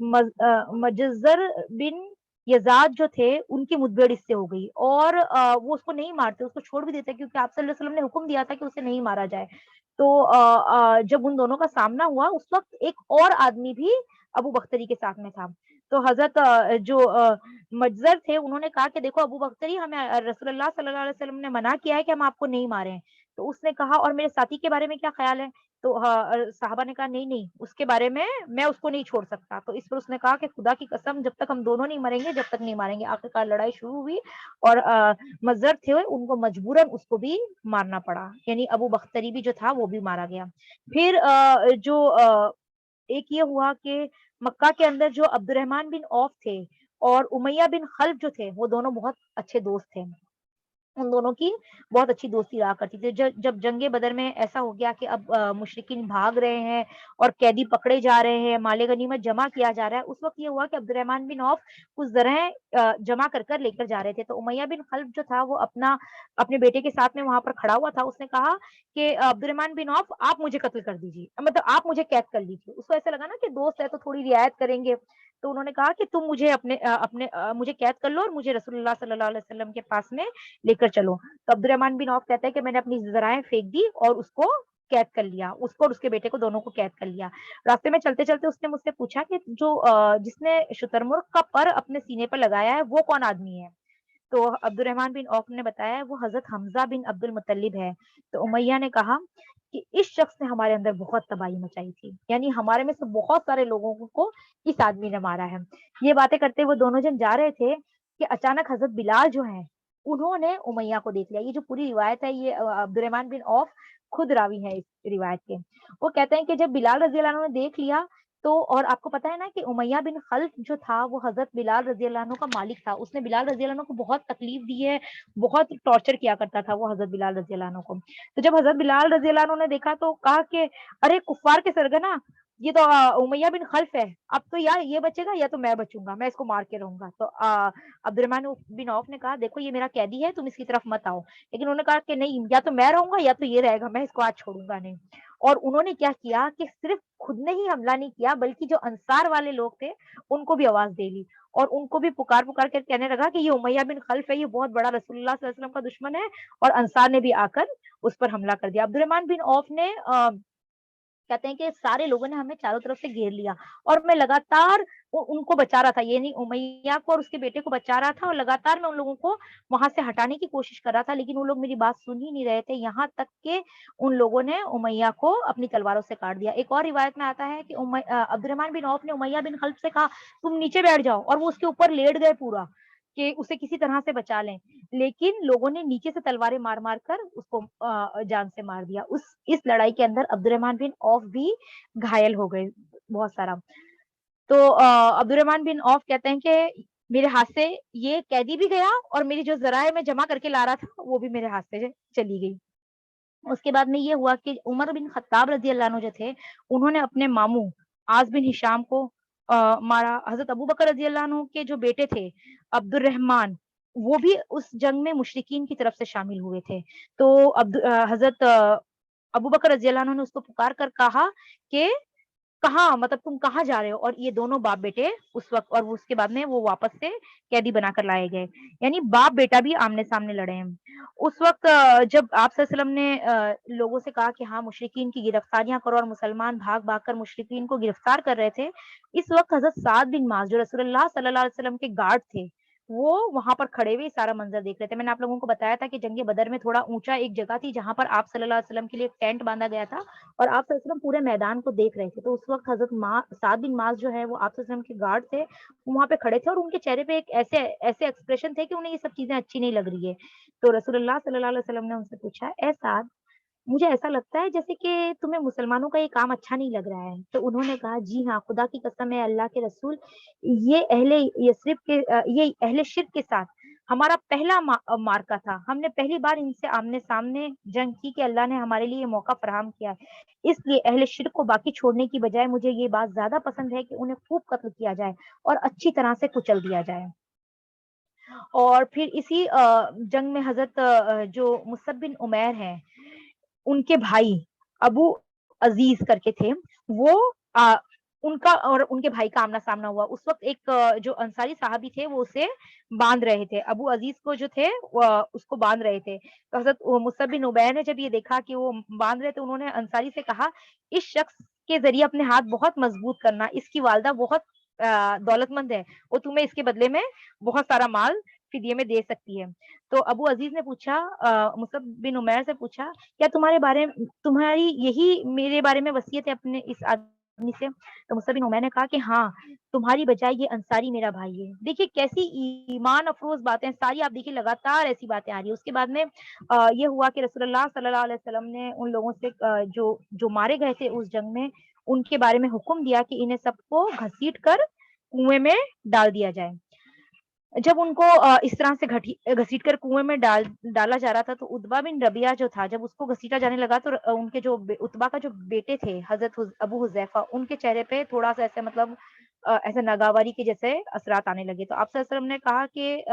مجزر بن یزاد جو تھے ان کی مدبر اس سے ہو گئی، اور وہ اس کو نہیں مارتے، اس کو چھوڑ بھی دیتے کیونکہ آپ صلی اللہ علیہ وسلم نے حکم دیا تھا کہ اسے نہیں مارا جائے. تو جب ان دونوں کا سامنا ہوا اس وقت ایک اور آدمی بھی ابو بختری کے ساتھ میں تھا. تو حضرت جو مجزر تھے انہوں نے کہا کہ دیکھو ابو بختری، ہمیں رسول اللہ صلی اللہ علیہ وسلم نے منع کیا ہے کہ ہم آپ کو نہیں ماریں. تو اس نے کہا اور میرے ساتھی کے بارے میں کیا خیال ہے؟ تو صحابہ نے کہا نہیں نہیں، اس کے بارے میں اس کو نہیں چھوڑ سکتا. تو اس پر اس نے کہا کہ خدا کی قسم جب تک ہم دونوں نہیں مریں گے جب تک نہیں ماریں گے. آخرکار لڑائی شروع ہوئی اور مزر تھے ان کو مجبوراً اس کو بھی مارنا پڑا، یعنی ابو بختری بھی جو تھا وہ بھی مارا گیا. پھر جو ایک یہ ہوا کہ مکہ کے اندر جو عبد الرحمن بن عوف تھے اور امیہ بن خلف جو تھے وہ دونوں بہت اچھے دوست تھے. ان دونوں کی بہت اچھی دوستی رہا کرتی تھی. جب جنگ بدر میں ایسا ہو گیا کہ اب مشرکین بھاگ رہے ہیں اور قیدی پکڑے جا رہے ہیں، مال غنیمت جمع کیا جا رہا ہے، اس وقت یہ ہوا کہ عبد الرحمن بن عوف کچھ زرہیں جمع کر کر لے کر جا رہے تھے. تو امیہ بن خلف جو تھا وہ اپنے بیٹے کے ساتھ میں وہاں پر کھڑا ہوا تھا. اس نے کہا کہ عبد الرحمن بن عوف آپ مجھے قتل کر دیجیے، مطلب آپ مجھے قید کر لیجیے. اس کو ایسا لگا نا کہ دوست ہے تو تھوڑی رعایت کریں گے. تو انہوں نے کہا کہ تم مجھے مجھے قید کر لو اور مجھے رسول اللہ صلی اللہ علیہ وسلم کے پاس میں لے کر چلو. تو عبد الرحمن بن عوف کہتا ہے کہ میں نے اپنی ذرائع پھینک دی اور اس کو قید کر لیا، اس کو اور اس کے بیٹے کو دونوں کو قید کر لیا. راستے میں چلتے چلتے اس نے مجھ سے پوچھا کہ جو جس نے شترمرغ کا پر اپنے سینے پر لگایا ہے وہ کون آدمی ہے؟ تو عبد الرحمن بن عوف نے بتایا وہ حضرت حمزہ بن عبد المطلب ہے. تو امیہ نے کہا کہ اس شخص نے ہمارے اندر بہت تباہی مچائی تھی، یعنی ہمارے میں سے بہت سارے لوگوں کو اس آدمی نے مارا ہے. یہ باتیں کرتے ہوئے دونوں جن جا رہے تھے کہ اچانک حضرت بلال جو ہیں انہوں نے امیہ کو دیکھ لیا. یہ جو پوری روایت ہے یہ عبد الرحمن بن عوف خود راوی ہے اس روایت کے. وہ کہتے ہیں کہ جب بلال رضی اللہ عنہ نے دیکھ لیا تو، اور آپ کو پتا ہے نا کہ امیہ بن خلف جو تھا وہ حضرت بلال رضی اللہ عنہ کا مالک تھا. اس نے بلال رضی اللہ عنہ کو بہت تکلیف دی ہے، بہت ٹارچر کیا کرتا تھا وہ حضرت بلال رضی اللہ عنہ کو. تو جب حضرت بلال رضی اللہ عنہ نے دیکھا تو کہا کہ ارے کفار کے سرگنا، یہ تو امیہ بن خلف ہے، اب تو یا یہ بچے گا یا تو میں بچوں گا، میں اس کو مار کے رہوں گا. تو عبد الرحمن بن عوف نے کہا دیکھو یہ میرا قیدی ہے، تم اس کی طرف مت آؤ. لیکن انہوں نے کہا کہ نہیں، یا تو میں رہوں گا یا تو یہ رہے گا، میں اس کو آج چھوڑوں گا نہیں. اور انہوں نے کیا کیا کہ صرف خود نے ہی حملہ نہیں کیا بلکہ جو انصار والے لوگ تھے ان کو بھی آواز دے لی اور ان کو بھی پکار پکار کر کہنے لگا کہ یہ امیہ بن خلف ہے، یہ بہت بڑا رسول اللہ صلی اللہ علیہ وسلم کا دشمن ہے. اور انصار نے بھی آ کر اس پر حملہ کر دیا. عبد الرحمن بن عوف نے کہتے ہیں کہ سارے لوگوں نے ہمیں چاروں طرف سے گھیر لیا اور میں لگاتار ان کو بچا رہا تھا، یعنی امیہ کو اور اس کے بیٹے کو بچا رہا تھا، اور لگاتار میں ان لوگوں کو وہاں سے ہٹانے کی کوشش کر رہا تھا لیکن وہ لوگ میری بات سن ہی نہیں رہے تھے. یہاں تک کہ ان لوگوں نے امیہ کو اپنی تلواروں سے کاٹ دیا. ایک اور روایت میں آتا ہے کہ عبد الرحمن بن عوف نے امیہ بن خلف سے کہا تم نیچے بیٹھ جاؤ، اور وہ اس کے اوپر لیٹ گئے پورا کہ اسے کسی طرح سے بچا لیں. لیکن لوگوں نے نیچے سے تلواریں مار مار کر اس کو جان سے مار دیا. اس لڑائی کے اندر عبد الرحمن بن عوف بھی گھائل ہو گئے بہت سارا. تو عبد الرحمن بن عوف کہتے ہیں کہ میرے ہاتھ سے یہ قیدی بھی گیا اور میری جو ذرائع میں جمع کر کے لا رہا تھا وہ بھی میرے ہاتھ سے چلی گئی. اس کے بعد میں یہ ہوا کہ عمر بن خطاب رضی اللہ عنہ جو تھے انہوں نے اپنے ماموں آز بن ہشام کو مارا. حضرت ابو بکر رضی اللہ عنہ کے جو بیٹے تھے عبد الرحمن وہ بھی اس جنگ میں مشرکین کی طرف سے شامل ہوئے تھے. تو حضرت ابو بکر رضی اللہ عنہ نے اس کو پکار کر کہا کہ کہاں، مطلب تم کہاں جا رہے ہو؟ اور یہ دونوں باپ بیٹے اس وقت، اور اس کے بعد میں وہ واپس سے قیدی بنا کر لائے گئے، یعنی باپ بیٹا بھی آمنے سامنے لڑے ہیں. اس وقت جب آپ صلی اللہ علیہ وسلم نے لوگوں سے کہا کہ ہاں مشرکین کی گرفتاریاں کرو اور مسلمان بھاگ بھاگ کر مشرکین کو گرفتار کر رہے تھے، اس وقت حضرت سعد بن معاذ جو رسول اللہ صلی اللہ علیہ وسلم کے گارڈ تھے وہ وہاں پر کھڑے ہوئے سارا منظر دیکھ رہے تھے. میں نے آپ لوگوں کو بتایا تھا کہ جنگ بدر میں تھوڑا اونچا ایک جگہ تھی جہاں پر آپ صلی اللہ علیہ وسلم کے لیے ایک ٹینٹ باندھا گیا تھا اور آپ صلی اللہ علیہ وسلم پورے میدان کو دیکھ رہے تھے. تو اس وقت حضرت سعد بن معاذ جو ہے وہ آپ صلی اللہ علیہ وسلم کے گارڈ تھے، وہاں پہ کھڑے تھے اور ان کے چہرے پہ ایک ایسے ایسے ایکسپریشن تھے کہ انہیں یہ سب چیزیں اچھی نہیں لگ رہی ہے. تو رسول اللہ صلی اللہ علیہ وسلم نے ان سے پوچھا اے سعد، مجھے ایسا لگتا ہے جیسے کہ تمہیں مسلمانوں کا یہ کام اچھا نہیں لگ رہا ہے. تو انہوں نے کہا جی ہاں، خدا کی قسم ہے اللہ کے رسول، یہ اہل یثرب کے یہ اہل شرک کے ساتھ ہمارا پہلا مارکا تھا، ہم نے پہلی بار ان سے آمنے سامنے جنگ کی کہ اللہ نے ہمارے لیے یہ موقع فراہم کیا ہے۔ اس لیے اہل شرک کو باقی چھوڑنے کی بجائے مجھے یہ بات زیادہ پسند ہے کہ انہیں خوب قتل کیا جائے اور اچھی طرح سے کچل دیا جائے۔ اور پھر اسی جنگ میں حضرت جو مصعب بن عمیر ہیں، ان کے بھائی ابو عزیز کر کے تھے، وہ ان کا اور ان کے بھائی کا آمنا سامنا ہوا۔ اس وقت ایک جو انصاری صحابی تھے وہ اسے باندھ رہے تھے، ابو عزیز کو جو تھے اس کو باندھ رہے تھے۔ تو حضرت مصعب بن عمیر نے جب یہ دیکھا کہ وہ باندھ رہے تو انہوں نے انصاری سے کہا، اس شخص کے ذریعے اپنے ہاتھ بہت مضبوط کرنا، اس کی والدہ بہت دولت مند ہے اور تمہیں اس کے بدلے میں بہت سارا مال فدیے میں دے سکتی ہے۔ تو ابو عزیز نے پوچھا، مصعب بن عمیر سے پوچھا، کیا تمہاری یہی میرے بارے میں وصیت ہے اپنے اس آدمی سے؟ تو مصعب بن عمیر نے کہا کہ ہاں، تمہاری بجائے یہ انصاری میرا بھائی ہے۔ دیکھیے کیسی ایمان افروز باتیں ساری، آپ دیکھیے لگاتار ایسی باتیں آ رہی ہیں۔ اس کے بعد میں یہ ہوا کہ رسول اللہ صلی اللہ علیہ وسلم نے ان لوگوں سے جو مارے گئے تھے اس جنگ میں، ان کے بارے میں حکم دیا کہ انہیں سب کو گھسیٹ کر کنویں میں ڈال دیا جائے۔ جب ان کو اس طرح سے گھسیٹ کر کنویں میں ڈالا جا رہا تھا تو اتبا بن ربیعہ جو تھا، جب اس کو گھسیٹا جانے لگا تو ان کے جو اتبا کا جو بیٹے تھے حضرت ابو حذیفہ، ان کے چہرے پہ تھوڑا سا ایسے مطلب ایسے ناگواری کے جیسے اثرات آنے لگے۔ تو آپ صلی اللہ علیہ وسلم نے کہا کہ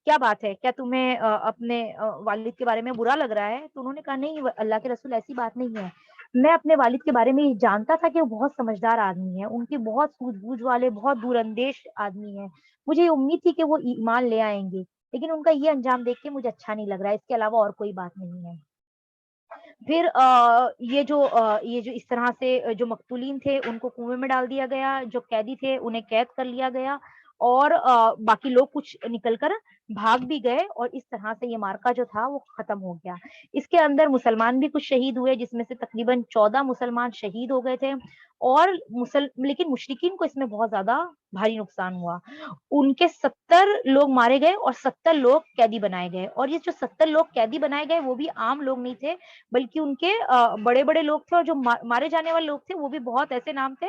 کیا بات ہے، کیا تمہیں اپنے والد کے بارے میں برا لگ رہا ہے؟ تو انہوں نے کہا نہیں اللہ کے رسول، ایسی بات نہیں ہے، میں اپنے والد کے بارے میں یہ جانتا تھا کہ وہ بہت سمجھدار آدمی ہے، ان کی بہت سوجھ بوجھ والے، بہت دور اندیش آدمی ہے، مجھے یہ امید تھی کہ وہ ایمان لے آئیں گے، لیکن ان کا یہ انجام دیکھ کے مجھے اچھا نہیں لگ رہا ہے، اس کے علاوہ اور کوئی بات نہیں ہے۔ پھر یہ جو اس طرح سے جو مقتولین تھے ان کو کنویں میں ڈال دیا گیا، جو قیدی تھے انہیں قید کر لیا گیا، اور باقی لوگ کچھ نکل کر بھاگ بھی گئے، اور اس طرح سے یہ مارکا جو تھا وہ ختم ہو گیا۔ اس کے اندر مسلمان بھی کچھ شہید ہوئے، جس میں سے تقریباً 14 مسلمان شہید ہو گئے تھے، اور لیکن مشرکین کو اس میں بہت زیادہ بھاری نقصان ہوا۔ ان کے 70 لوگ مارے گئے اور 70 لوگ قیدی بنائے گئے، اور یہ جو 70 لوگ قیدی بنائے گئے وہ بھی عام لوگ نہیں تھے، بلکہ ان کے بڑے بڑے لوگ تھے، اور جو مارے جانے والے لوگ تھے وہ بھی بہت ایسے نام تھے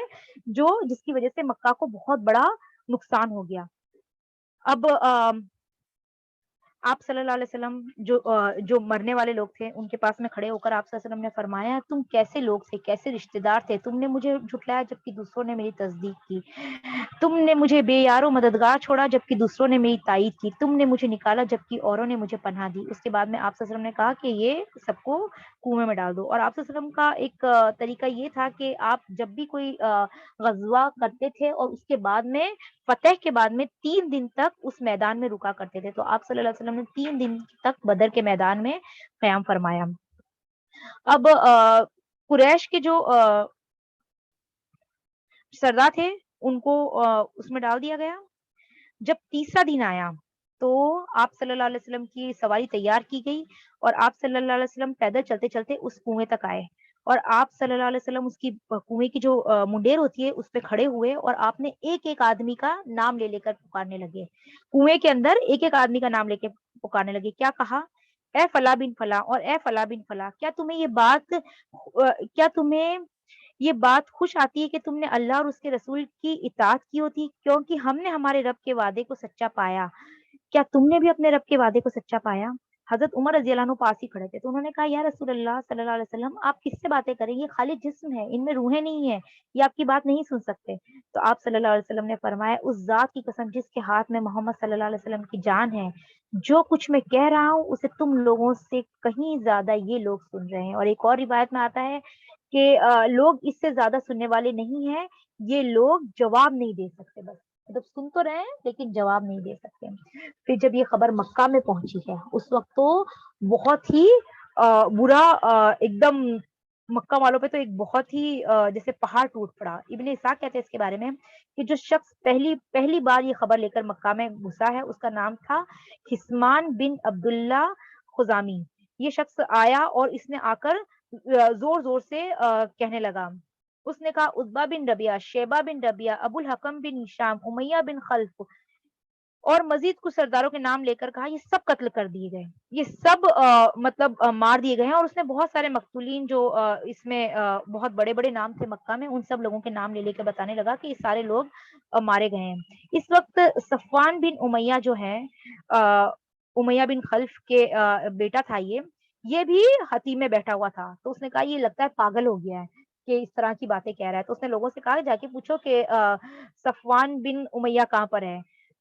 جس کی وجہ سے مکہ کو بہت بڑا نقصان ہو گیا۔ اب آپ صلی اللہ علیہ وسلم جو مرنے والے لوگ تھے ان کے پاس میں کھڑے ہو کر آپ صلی اللہ علیہ وسلم نے فرمایا، تم کیسے لوگ تھے، کیسے رشتہ دار تھے، تم نے مجھے جھٹلایا جبکہ دوسروں نے میری تصدیق کی، تم نے مجھے بے یار و مددگار چھوڑا جبکہ دوسروں نے میری تائید کی، تم نے مجھے نکالا جبکہ اوروں نے مجھے پناہ دی۔ اس کے بعد میں آپ صلی اللہ علیہ وسلم نے کہا کہ یہ سب کو کنویں میں ڈال دو۔ اور آپ صلی اللہ علیہ وسلم کا ایک طریقہ یہ تھا کہ آپ جب بھی کوئی غزوہ کرتے تھے اور اس کے بعد میں فتح کے بعد میں 3 دن تک اس میدان میں رکا کرتے تھے، تو آپ صلی اللہ علیہ وسلم نے 3 دن تک بدر کے میدان میں قیام فرمایا۔ اب قریش کے جو سردار تھے ان کو اس میں ڈال دیا گیا۔ جب تیسرا دن آیا تو آپ صلی اللہ علیہ وسلم کی سواری تیار کی گئی، اور آپ صلی اللہ علیہ وسلم پیدل چلتے چلتے اس کنویں تک آئے، اور آپ صلی اللہ علیہ وسلم اس کی کنویں کی جو منڈیر ہوتی ہے اس پہ کھڑے ہوئے، اور آپ نے ایک ایک آدمی کا نام لے لے کر پکارنے لگے، کنویں کے اندر ایک ایک آدمی کا نام لے کے پکارنے لگے۔ کیا کہا؟ اے فلاں بن فلاں اور اے فلاں بن فلاں، کیا تمہیں یہ بات خوش آتی ہے کہ تم نے اللہ اور اس کے رسول کی اطاعت کی ہوتی، کیونکہ ہم نے ہمارے رب کے وعدے کو سچا پایا، کیا تم نے بھی اپنے رب کے وعدے کو سچا پایا؟ حضرت عمر رضی اللہ عنہ پاس ہی کھڑے تھے، تو انہوں نے کہا یا رسول اللہ صلی اللہ علیہ وسلم، آپ کس سے باتیں کریں، یہ خالی جسم ہے، ان میں روحیں نہیں ہیں، یہ آپ کی بات نہیں سن سکتے۔ تو آپ صلی اللہ علیہ وسلم نے فرمایا، اس ذات کی قسم جس کے ہاتھ میں محمد صلی اللہ علیہ وسلم کی جان ہے، جو کچھ میں کہہ رہا ہوں اسے تم لوگوں سے کہیں زیادہ یہ لوگ سن رہے ہیں۔ اور ایک اور روایت میں آتا ہے کہ لوگ اس سے زیادہ سننے والے نہیں ہیں، یہ لوگ جواب نہیں دے سکتے، بس مطلب سن تو رہے ہیں لیکن جواب نہیں دے سکتے۔ پھر جب یہ خبر مکہ میں پہنچی ہے اس وقت تو بہت ہی برا ایک دم مکہ والوں پہ تو ایک بہت ہی جیسے پہاڑ ٹوٹ پڑا۔ ابن اسحاق کہتے ہیں اس کے بارے میں کہ جو شخص پہلی بار یہ خبر لے کر مکہ میں گھسا ہے اس کا نام تھا حسمان بن عبداللہ خزامی۔ یہ شخص آیا اور اس نے آ کر زور زور سے کہنے لگا، اس نے کہا، عتبہ بن ربیعہ، شیبہ بن ربیعہ، ابو الحکم بن ہشام، امیہ بن خلف، اور مزید کچھ سرداروں کے نام لے کر کہا یہ سب قتل کر دیے گئے، یہ سب مطلب مار دیے گئے ہیں، اور اس نے بہت سارے مقتولین جو اس میں بہت بڑے بڑے نام تھے مکہ میں، ان سب لوگوں کے نام لے لے کے بتانے لگا کہ یہ سارے لوگ مارے گئے ہیں۔ اس وقت صفوان بن امیہ جو ہے، امیہ بن خلف کے بیٹا تھا یہ بھی حتیم میں بیٹھا ہوا تھا، تو اس نے کہا یہ لگتا ہے پاگل ہو گیا ہے کہ اس طرح کی باتیں کہہ رہا ہے، تو اس نے لوگوں سے کہا جا کے پوچھو کہ صفوان بن امیہ کہاں پر ہے،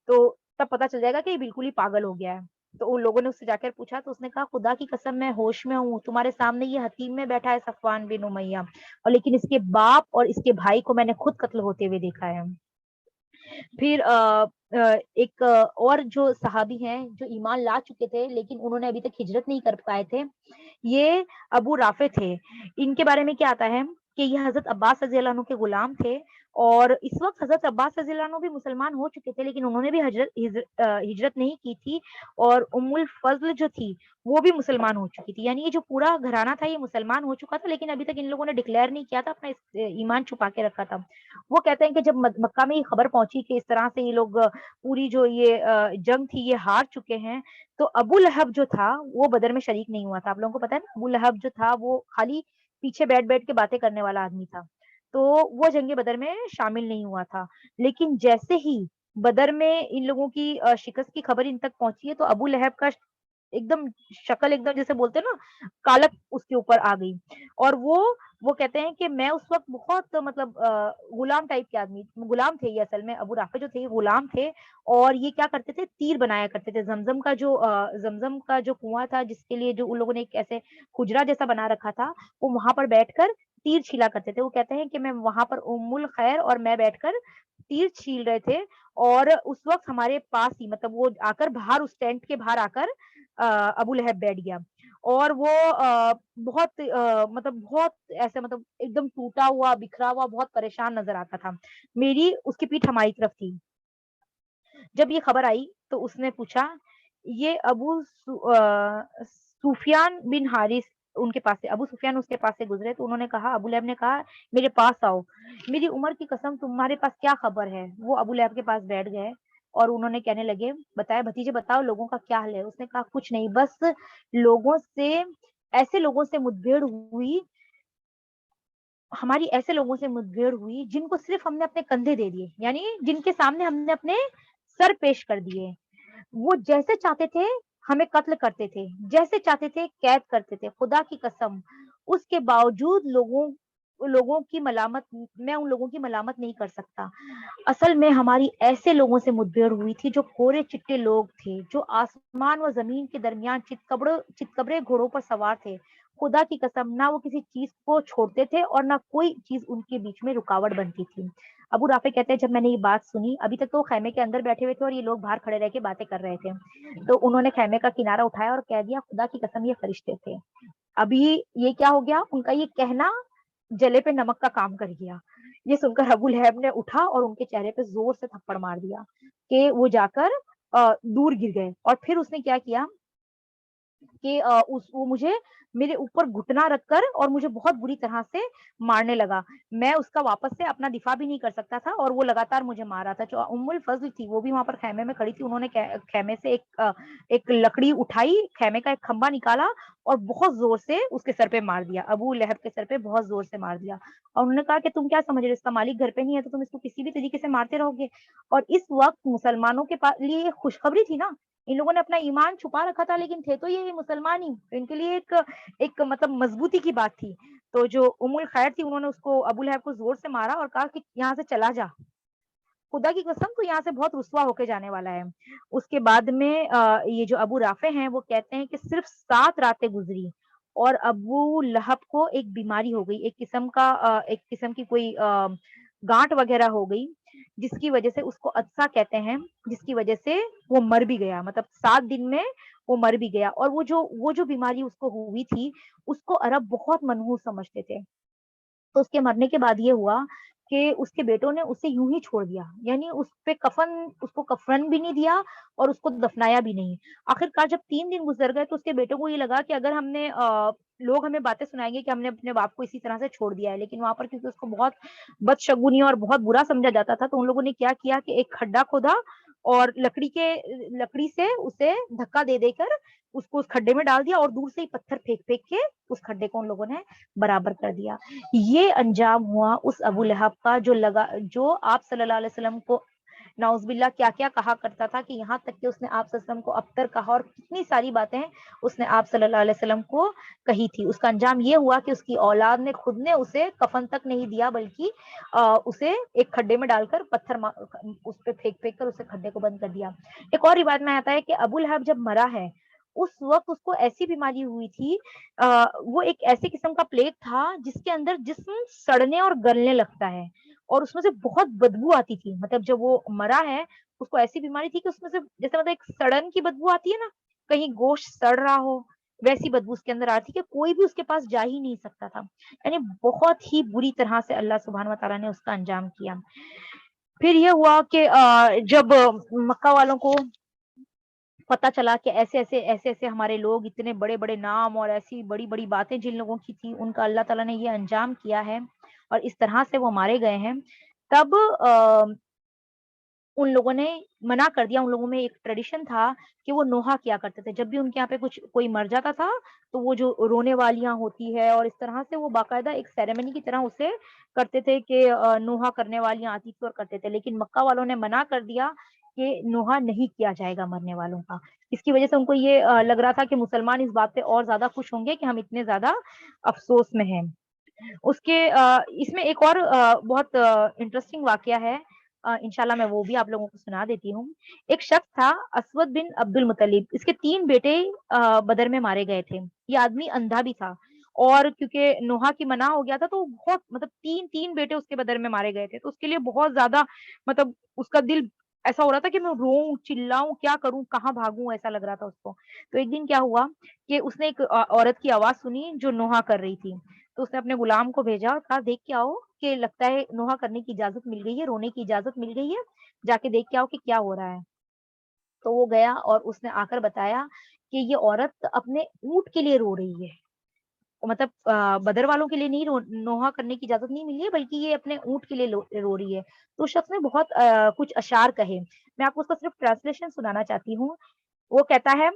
تو تب پتا چل جائے گا کہ یہ بالکل ہی پاگل ہو گیا ہے۔ تو ان لوگوں نے اس سے جا کر پوچھا، تو اس نے کہا خدا کی قسم میں ہوش میں ہوں، تمہارے سامنے یہ حتیم میں بیٹھا ہے صفوان بن امیہ، اور لیکن اس کے باپ اور اس کے بھائی کو میں نے خود قتل ہوتے ہوئے دیکھا ہے۔ پھر ایک اور جو صحابی ہیں جو ایمان لا چکے تھے لیکن انہوں نے ابھی تک ہجرت نہیں کر پائے تھے، یہ ابو رافع تھے۔ ان کے بارے میں کیا آتا ہے کہ یہ حضرت عباس رضی اللہ عنہ کے غلام تھے، اور اس وقت حضرت عباس رضی اللہ عنہ بھی مسلمان ہو چکے تھے لیکن انہوں نے بھی ہجرت نہیں کی تھی، اور ام الفضل جو تھی وہ بھی مسلمان ہو چکی تھی، یعنی یہ جو پورا گھرانہ تھا یہ مسلمان ہو چکا تھا، لیکن ابھی تک ان لوگوں نے ڈکلیئر نہیں کیا تھا، اپنا ایمان چھپا کے رکھا تھا۔ وہ کہتے ہیں کہ جب مکہ میں یہ خبر پہنچی کہ اس طرح سے یہ لوگ پوری جو یہ جنگ تھی یہ ہار چکے ہیں، تو ابو لہب جو تھا وہ بدر میں شریک نہیں ہوا تھا۔ آپ لوگوں کو پتا ہے نا، ابو لہب جو تھا وہ خالی پیچھے بیٹھ بیٹھ کے باتیں کرنے والا آدمی تھا، تو وہ جنگ بدر میں شامل نہیں ہوا تھا۔ لیکن جیسے ہی بدر میں ان لوگوں کی شکست کی خبر ان تک پہنچی ہے، تو ابو لہب کا ایک دم شکل ایک دم جیسے بولتے ہیں نا کالک اس کے اوپر آ گئی، اور وہ کہتے ہیں کہ میں اس وقت بہت مطلب غلام ٹائپ کے آدمی، غلام تھے یہ، اصل میں ابو رافع جو تھے یہ غلام تھے، اور یہ کیا کرتے تھے تیر بنایا کرتے تھے، زمزم کا جو کنواں تھا جس کے لیے جو ان لوگوں نے ایک ایسے حجرا جیسا بنا رکھا تھا، وہ وہاں پر بیٹھ کر تیر چھیلا کرتے تھے۔ وہ کہتے ہیں کہ میں وہاں پر ام الخیر اور میں بیٹھ کر تیر چھیل رہے تھے، اور اس وقت ہمارے پاس ہی مطلب وہ آ کر باہر اس ٹینٹ کے باہر آ کر ابو لہب بیٹھ گیا، اور وہ بہت مطلب بہت ایسے مطلب ایک دم ٹوٹا ہوا بکھرا ہوا بہت پریشان نظر آتا تھا، میری اس کی پیٹھ ہماری طرف تھی۔ جب یہ خبر آئی تو اس نے پوچھا، یہ سفیان بن حارث ان کے پاس سے، ابو سفیان اس کے پاس سے گزرے، تو انہوں نے کہا، ابو لہب نے کہا میرے پاس آؤ، میری عمر کی قسم تمہارے پاس کیا خبر ہے؟ وہ ابو لہب کے پاس بیٹھ گئے اور انہوں نے کہنے لگے، بتائے بھتیجے بتاؤ لوگوں کا کیا حال ہے؟ اس نے کہا کچھ نہیں، بس لوگوں سے ایسے لوگوں سے مدبھیڑ ہوئی، ہماری ایسے لوگوں سے مدبھیڑ ہوئی جن کو صرف ہم نے اپنے کندھے دے دیے، یعنی جن کے سامنے ہم نے اپنے سر پیش کر دیے، وہ جیسے چاہتے تھے ہمیں قتل کرتے تھے، جیسے چاہتے تھے قید کرتے تھے، خدا کی قسم اس کے باوجود لوگوں کی ملامت، میں ان لوگوں کی ملامت نہیں کر سکتا، اصل میں ہماری ایسے لوگوں سے مدبھیڑ ہوئی تھی جو کورے چٹے لوگ تھے، جو آسمان و زمین کے درمیان چتکبرے گھوڑوں پر سوار تھے، خدا کی قسم نہ وہ کسی چیز کو چھوڑتے تھے اور نہ کوئی چیز ان کے بیچ میں رکاوٹ بنتی تھی۔ ابو رافع کہتے ہیں جب میں نے یہ بات سنی، ابھی تک تو وہ خیمے کے اندر بیٹھے ہوئے تھے اور یہ لوگ باہر کھڑے رہ کے باتیں کر رہے تھے، تو انہوں نے خیمے کا کنارہ اٹھایا اور کہہ دیا، خدا کی قسم یہ فرشتے تھے۔ ابھی یہ کیا ہو گیا، ان کا یہ کہنا جلے پہ نمک کا کام کر گیا۔ یہ سن کر ابو لہب نے اٹھا اور ان کے چہرے پہ زور سے تھپڑ مار دیا کہ وہ جا کر دور گر گئے، اور پھر اس نے کیا کیا کہ وہ مجھے میرے اوپر گھٹنا رکھ کر اور مجھے بہت بری طرح سے مارنے لگا، میں اس کا واپس سے اپنا دفاع بھی نہیں کر سکتا تھا، اور وہ لگاتار مجھے مار رہا تھا۔ جو ام الفضل تھی وہ بھی وہاں پر خیمے میں کھڑی تھی، انہوں نے خیمے سے ایک لکڑی اٹھائی، خیمے کا ایک کھمبا نکالا اور بہت زور سے اس کے سر پہ مار دیا، ابو لہب کے سر پہ بہت زور سے مار دیا، اور انہوں نے کہا کہ تم کیا سمجھ رہے ہو، اس کا مالک گھر پہ نہیں ہے تو تم اس کو کسی بھی طریقے سے مارتے رہو گے؟ اور اس وقت مسلمانوں کے لیے خوشخبری تھی نا، ان لوگوں نے اپنا ایمان چھپا رکھا تھا لیکن تھے تو یہ مسلمان ہی، ان کے لیے ایک مطلب مضبوطی کی بات تھی۔ تو جو ام الخیر تھی انہوں نے اس کو ابو لہب کو زور سے مارا اور کہا کہ یہاں سے چلا جا، خدا کی قسم تو یہاں سے بہت رسوا ہو کے جانے والا ہے۔ اس کے بعد میں یہ جو ابو رافع ہیں وہ کہتے ہیں کہ صرف 7 راتیں گزری اور ابو لہب کو ایک بیماری ہو گئی، ایک قسم کی کوئی گانٹ وغیرہ ہو گئی، جس کی وجہ سے اس کو عدسہ کہتے ہیں، جس کی وجہ سے وہ مر بھی گیا، مطلب 7 دن میں وہ مر بھی گیا، اور وہ جو بیماری اس کو ہوئی تھی اس کو عرب بہت منحوس سمجھتے تھے، تو اس کے مرنے کے بعد یہ ہوا کہ اس کے بیٹوں نے اسے یوں ہی چھوڑ دیا، یعنی اس کو کفن بھی نہیں دیا اور اس کو دفنایا بھی نہیں۔ آخر کار جب 3 دن گزر گئے تو اس کے بیٹوں کو یہ لگا کہ اگر ہم نے لوگ ہمیں باتیں سنائیں گے کہ ہم نے اپنے باپ کو اسی طرح سے چھوڑ دیا ہے، لیکن وہاں پر کیونکہ اس کو بہت بدشگونی اور بہت برا سمجھا جاتا تھا، تو ان لوگوں نے کیا کیا کہ ایک کھڈا کھودا اور لکڑی سے اسے دھکا دے دے کر اس کو اس کھڈے میں ڈال دیا اور دور سے ہی پتھر پھینک پھینک کے اس کھڈے کو ان لوگوں نے برابر کر دیا. یہ انجام ہوا اس ابو لہب کا جو آپ صلی اللہ علیہ وسلم کو نعوذ باللہ کیا کیا کہا کرتا تھا، کہ یہاں تک کہ اس نے آپ صلی اللہ علیہ وسلم کو ابتر کہا، اور کتنی ساری باتیں اس نے آپ صلی اللہ علیہ وسلم کو کہی تھی. اس کا انجام یہ ہوا کہ اس کی اولاد نے خود نے اسے کفن تک نہیں دیا، بلکہ اسے ایک کھڈے میں ڈال کر پتھر اس پہ پھینک پھینک کر اسے کھڈے کو بند کر دیا. ایک اور روایت میں آتا ہے کہ ابو لہب جب مرا ہے اس وقت اس کو ایسی بیماری ہوئی تھی، وہ ایک ایسی قسم کا پلیگ تھا جس کے اندر جسم سڑنے اور گلنے لگتا ہے، اور اس میں سے بہت بدبو آتی تھی. مطلب جب وہ مرا ہے اس کو ایسی بیماری تھی کہ اس میں سے جیسے مطلب ایک سڑن کی بدبو آتی ہے نا، کہیں گوشت سڑ رہا ہو، ویسی بدبو اس کے اندر آتی کہ کوئی بھی اس کے پاس جا ہی نہیں سکتا تھا. یعنی بہت ہی بری طرح سے اللہ سبحانہ و تعالیٰ نے اس کا انجام کیا. پھر یہ ہوا کہ جب مکہ والوں کو پتا چلا کہ ایسے ہمارے لوگ اتنے بڑے بڑے نام اور ایسی بڑی بڑی باتیں جن لوگوں کی تھی ان کا اللہ تعالیٰ نے یہ انجام کیا ہے اور اس طرح سے وہ مارے گئے ہیں، تب ان لوگوں نے منع کر دیا. ان لوگوں میں ایک ٹریڈیشن تھا کہ وہ نوحہ کیا کرتے تھے. جب بھی ان کے یہاں پہ کوئی مر جاتا تھا تو وہ جو رونے والیاں ہوتی ہے اور اس طرح سے وہ باقاعدہ ایک سیریمنی کی طرح اسے کرتے تھے کہ نوحہ کرنے والیاں آتی تھی اور کرتے تھے. لیکن مکہ والوں نے منع کر دیا کہ نوحہ نہیں کیا جائے گا مرنے والوں کا. اس کی وجہ سے ان کو یہ لگ رہا تھا کہ مسلمان اس بات پہ اور زیادہ خوش ہوں گے کہ ہم اتنے زیادہ افسوس میں ہیں. اس میں ایک اور بہت انٹرسٹنگ واقعہ ہے، انشاءاللہ میں وہ بھی آپ لوگوں کو سنا دیتی ہوں. ایک شخص تھا اسود بن عبد المطلب، اس کے 3 بیٹے بدر میں مارے گئے تھے. یہ آدمی اندھا بھی تھا، اور کیونکہ نوحہ کی منع ہو گیا تھا تو بہت مطلب تین بیٹے اس کے بدر میں مارے گئے تھے، تو اس کے لیے بہت زیادہ مطلب اس کا دل ایسا ہو رہا تھا کہ میں روؤں چلاؤں کیا کروں کہاں بھاگوں، ایسا لگ رہا تھا اس کو. تو ایک دن کیا ہوا کہ اس نے ایک عورت کی آواز سنی جو نوحہ کر رہی تھی. تو اس نے اپنے غلام کو بھیجا اور کہا دیکھ کے آؤ کہ لگتا ہے نوحہ کرنے کی اجازت مل گئی ہے، رونے کی اجازت مل گئی ہے، جا کے دیکھ کے آؤ کہ کیا ہو رہا ہے. تو وہ گیا اور اس نے آ کر بتایا کہ یہ عورت اپنے اونٹ کے لیے رو رہی ہے. مطلب بدر والوں کے لیے نہیں نوحہ کرنے کی اجازت نہیں ملی ہے، بلکہ یہ اپنے اونٹ کے لیے رو رہی ہے. تو شخص نے بہت کچھ اشعار کہے، میں آپ کو اس کا صرف ٹرانسلیشن سنانا چاہتی ہوں. وہ کہتا ہے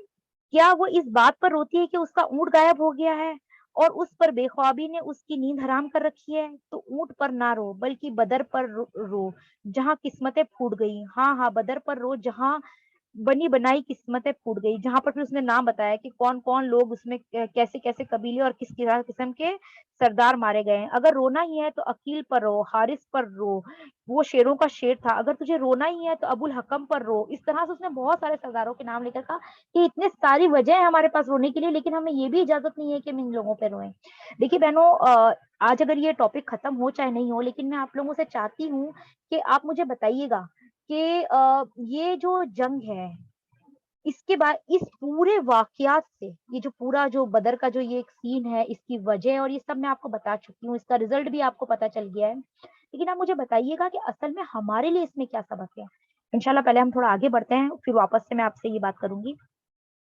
کیا وہ اس بات پر روتی ہے کہ اس کا اونٹ غائب ہو گیا ہے اور اس پر بے خوابی نے اس کی نیند حرام کر رکھی ہے؟ تو اونٹ پر نہ رو بلکہ بدر پر رو جہاں قسمتیں پھوٹ گئی. ہاں ہاں بدر پر رو جہاں بنی بنائی قسمتیں پھوٹ گئی. جہاں پر پھر اس نے نام بتایا کہ کون کون لوگ اس میں کیسے کیسے قبیلے اور کس قسم کے سردار مارے گئے ہیں. اگر رونا ہی ہے تو عقیل پر رو، حارث پر رو، وہ شیروں کا شیر تھا. اگر تجھے رونا ہی ہے تو ابو الحکم پر رو. اس طرح سے اس نے بہت سارے سرداروں کے نام لے کر کہا کہ اتنے ساری وجہ ہے ہمارے پاس رونے کے لیے، لیکن ہمیں یہ بھی اجازت نہیں ہے کہ ہم ان لوگوں پہ روئیں. دیکھیے بہنوں، آج اگر یہ ٹاپک ختم ہو چاہے نہیں ہو، لیکن میں آپ لوگوں سے چاہتی ہوں کہ آپ مجھے بتائیے گا کہ یہ جو جنگ ہے اس کے بعد اس پورے واقعات سے، یہ جو پورا جو بدر کا جو یہ ایک سین ہے اس کی وجہ اور یہ سب میں آپ کو بتا چکی ہوں، اس کا رزلٹ بھی آپ کو پتا چل گیا ہے. لیکن آپ مجھے بتائیے گا کہ اصل میں ہمارے لیے اس میں کیا سبق ہے. انشاءاللہ پہلے ہم تھوڑا آگے بڑھتے ہیں، پھر واپس سے میں آپ سے یہ بات کروں گی.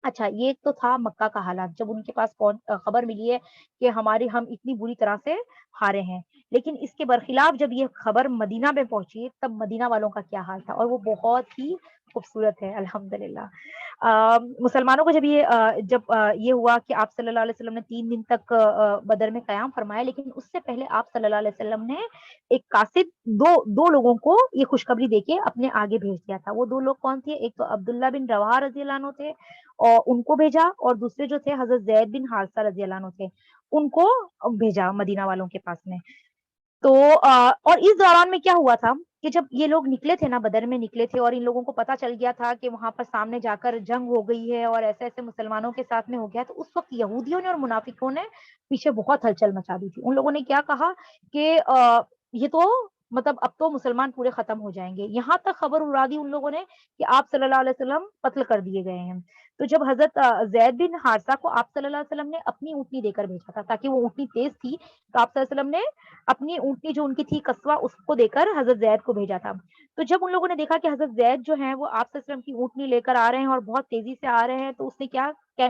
اچھا، یہ تو تھا مکہ کا حالات جب ان کے پاس خبر ملی ہے کہ ہم اتنی بری طرح سے ہارے ہیں. لیکن اس کے برخلاف جب یہ خبر مدینہ میں پہنچی تب مدینہ والوں کا کیا حال تھا، اور وہ بہت ہی خوبصورت ہے الحمدللہ. مسلمانوں کو جب یہ ہوا کہ آپ صلی اللہ علیہ وسلم نے 3 دن تک بدر میں قیام فرمایا، لیکن اس سے پہلے آپ صلی اللہ علیہ وسلم نے ایک قاصد دو لوگوں کو یہ خوشخبری دے کے اپنے آگے بھیج دیا تھا. وہ 2 لوگ کون تھے؟ ایک تو عبداللہ بن رواحہ رضی اللہ عنہ تھے اور ان کو بھیجا، اور دوسرے جو تھے حضرت زید بن حارثہ رضی اللہ عنہ تھے، ان کو بھیجا مدینہ والوں کے پاس میں. تو اور اس دوران میں کیا ہوا تھا کہ جب یہ لوگ نکلے تھے نا، بدر میں نکلے تھے اور ان لوگوں کو پتا چل گیا تھا کہ وہاں پر سامنے جا کر جنگ ہو گئی ہے اور ایسے ایسے مسلمانوں کے ساتھ میں ہو گیا، تو اس وقت یہودیوں نے اور منافقوں نے پیچھے بہت ہلچل مچا دی تھی. ان لوگوں نے کیا کہا کہ یہ تو مطلب اب تو مسلمان پورے ختم ہو جائیں گے. یہاں تک خبر اڑا دی ان لوگوں نے کہ آپ صلی اللہ علیہ وسلم قتل کر دیے گئے ہیں. تو جب حضرت زید بن حارثہ کو آپ صلی اللہ علیہ وسلم نے اپنی اونٹنی دے کر بھیجا تھا، تاکہ وہ اونٹنی تیز تھی، تو آپ صلی اللہ علیہ وسلم نے اپنی اونٹنی جو ان کی تھی قصوہ اس کو دے کر حضرت زید کو بھیجا تھا. تو جب ان لوگوں نے دیکھا کہ حضرت زید جو ہیں وہ آپ صلی اللہ علیہ وسلم کی اونٹنی لے کر آ رہے ہیں اور بہت تیزی سے آ رہے ہیں، تو اس نے کیا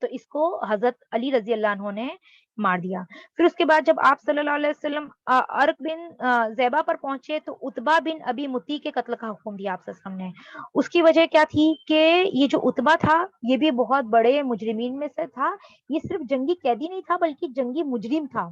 تو اس کو حضرت علی رضی اللہ عنہ نے مار دیا۔ پھر اس کے بعد جب آپ صلی اللہ علیہ وسلم ارق بن زیبہ پر پہنچے تو اتبا بن ابی متی کے قتل کا حکم دیا آپ صلی اللہ علیہ وسلم نے۔ اس کی وجہ کیا تھی کہ یہ جو اتبا تھا یہ بھی بہت بڑے مجرمین میں سے تھا، یہ صرف جنگی قیدی نہیں تھا بلکہ جنگی مجرم تھا۔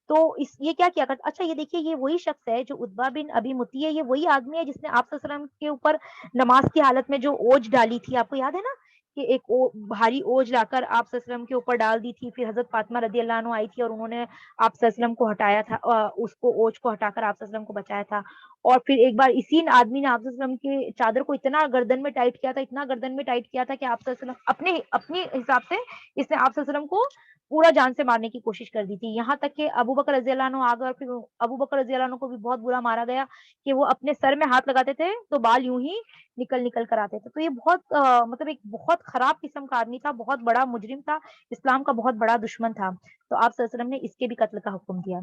تو یہ کیا کیا کرتا، اچھا یہ دیکھیے یہ وہی شخص ہے جو اتبا بن ابی متی ہے، یہ وہی آدمی ہے جس نے آپ صلی اللہ علیہ وسلم کے اوپر نماز کی حالت میں جو اوج ڈالی تھی، آپ کو یاد ہے نا کہ ایک بھاری اوج لا کر آپ صلی اللہ علیہ وسلم کے اوپر ڈال دی تھی، پھر حضرت فاطمہ رضی اللہ عنہ آئی تھی اور انہوں نے آپ صلی اللہ علیہ وسلم کو ہٹایا تھا، اس کو اوج کو ہٹا کر آپ صلی اللہ علیہ وسلم کو بچایا تھا۔ اور پھر ایک بار اسی آدمی نے آپ صلی اللہ علیہ وسلم کی چادر کو اتنا گردن میں ٹائٹ کیا تھا، اتنا گردن میں ٹائٹ کیا تھا کہ آپ صلی اللہ علیہ وسلم اپنے حساب سے اس نے آپ صلی اللہ علیہ وسلم کو پورا جان سے مارنے کی کوشش کر دی تھی، یہاں تک کہ ابو بکر رضی اللہ عنہ آ گئے اور پھر ابو بکر رضی اللہ عنہ کو بھی بہت برا مارا گیا کہ وہ اپنے سر میں ہاتھ لگاتے تھے تو بال یوں ہی نکل نکل کر آتے تھے۔ تو یہ بہت مطلب ایک بہت خراب قسم کا آدمی تھا، بہت بڑا مجرم تھا، اسلام کا بہت بڑا دشمن تھا۔ تو آپ صلی اللہ علیہ وسلم نے اس کے بھی قتل کا حکم دیا۔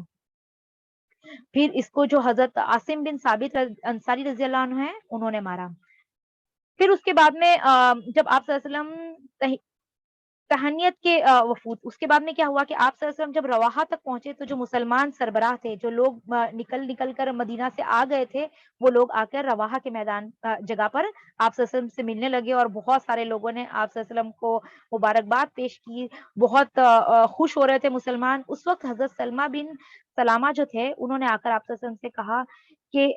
پھر اس کو جو حضرت عاصم بن ثابت انصاری رضی اللہ عنہ ہیں انہوں نے مارا۔ پھر اس کے بعد میں جب آپ صلی اللہ علیہ وسلم تہنیت کے وفود، اس کے بعد میں کیا ہوا کہ آپ صلی اللہ علیہ وسلم جب رواحہ تک پہنچے تو جو مسلمان سربراہ تھے، جو لوگ نکل نکل کر مدینہ سے آ گئے تھے، وہ لوگ آ کر رواحہ کے میدان جگہ پر آپ صلی اللہ علیہ وسلم سے ملنے لگے اور بہت سارے لوگوں نے آپ صلی اللہ علیہ وسلم کو مبارکباد پیش کی، بہت خوش ہو رہے تھے مسلمان۔ اس وقت حضرت سلمہ بن سلامہ جو تھے انہوں نے آ کر آپ صلی اللہ علیہ وسلم سے کہا کہ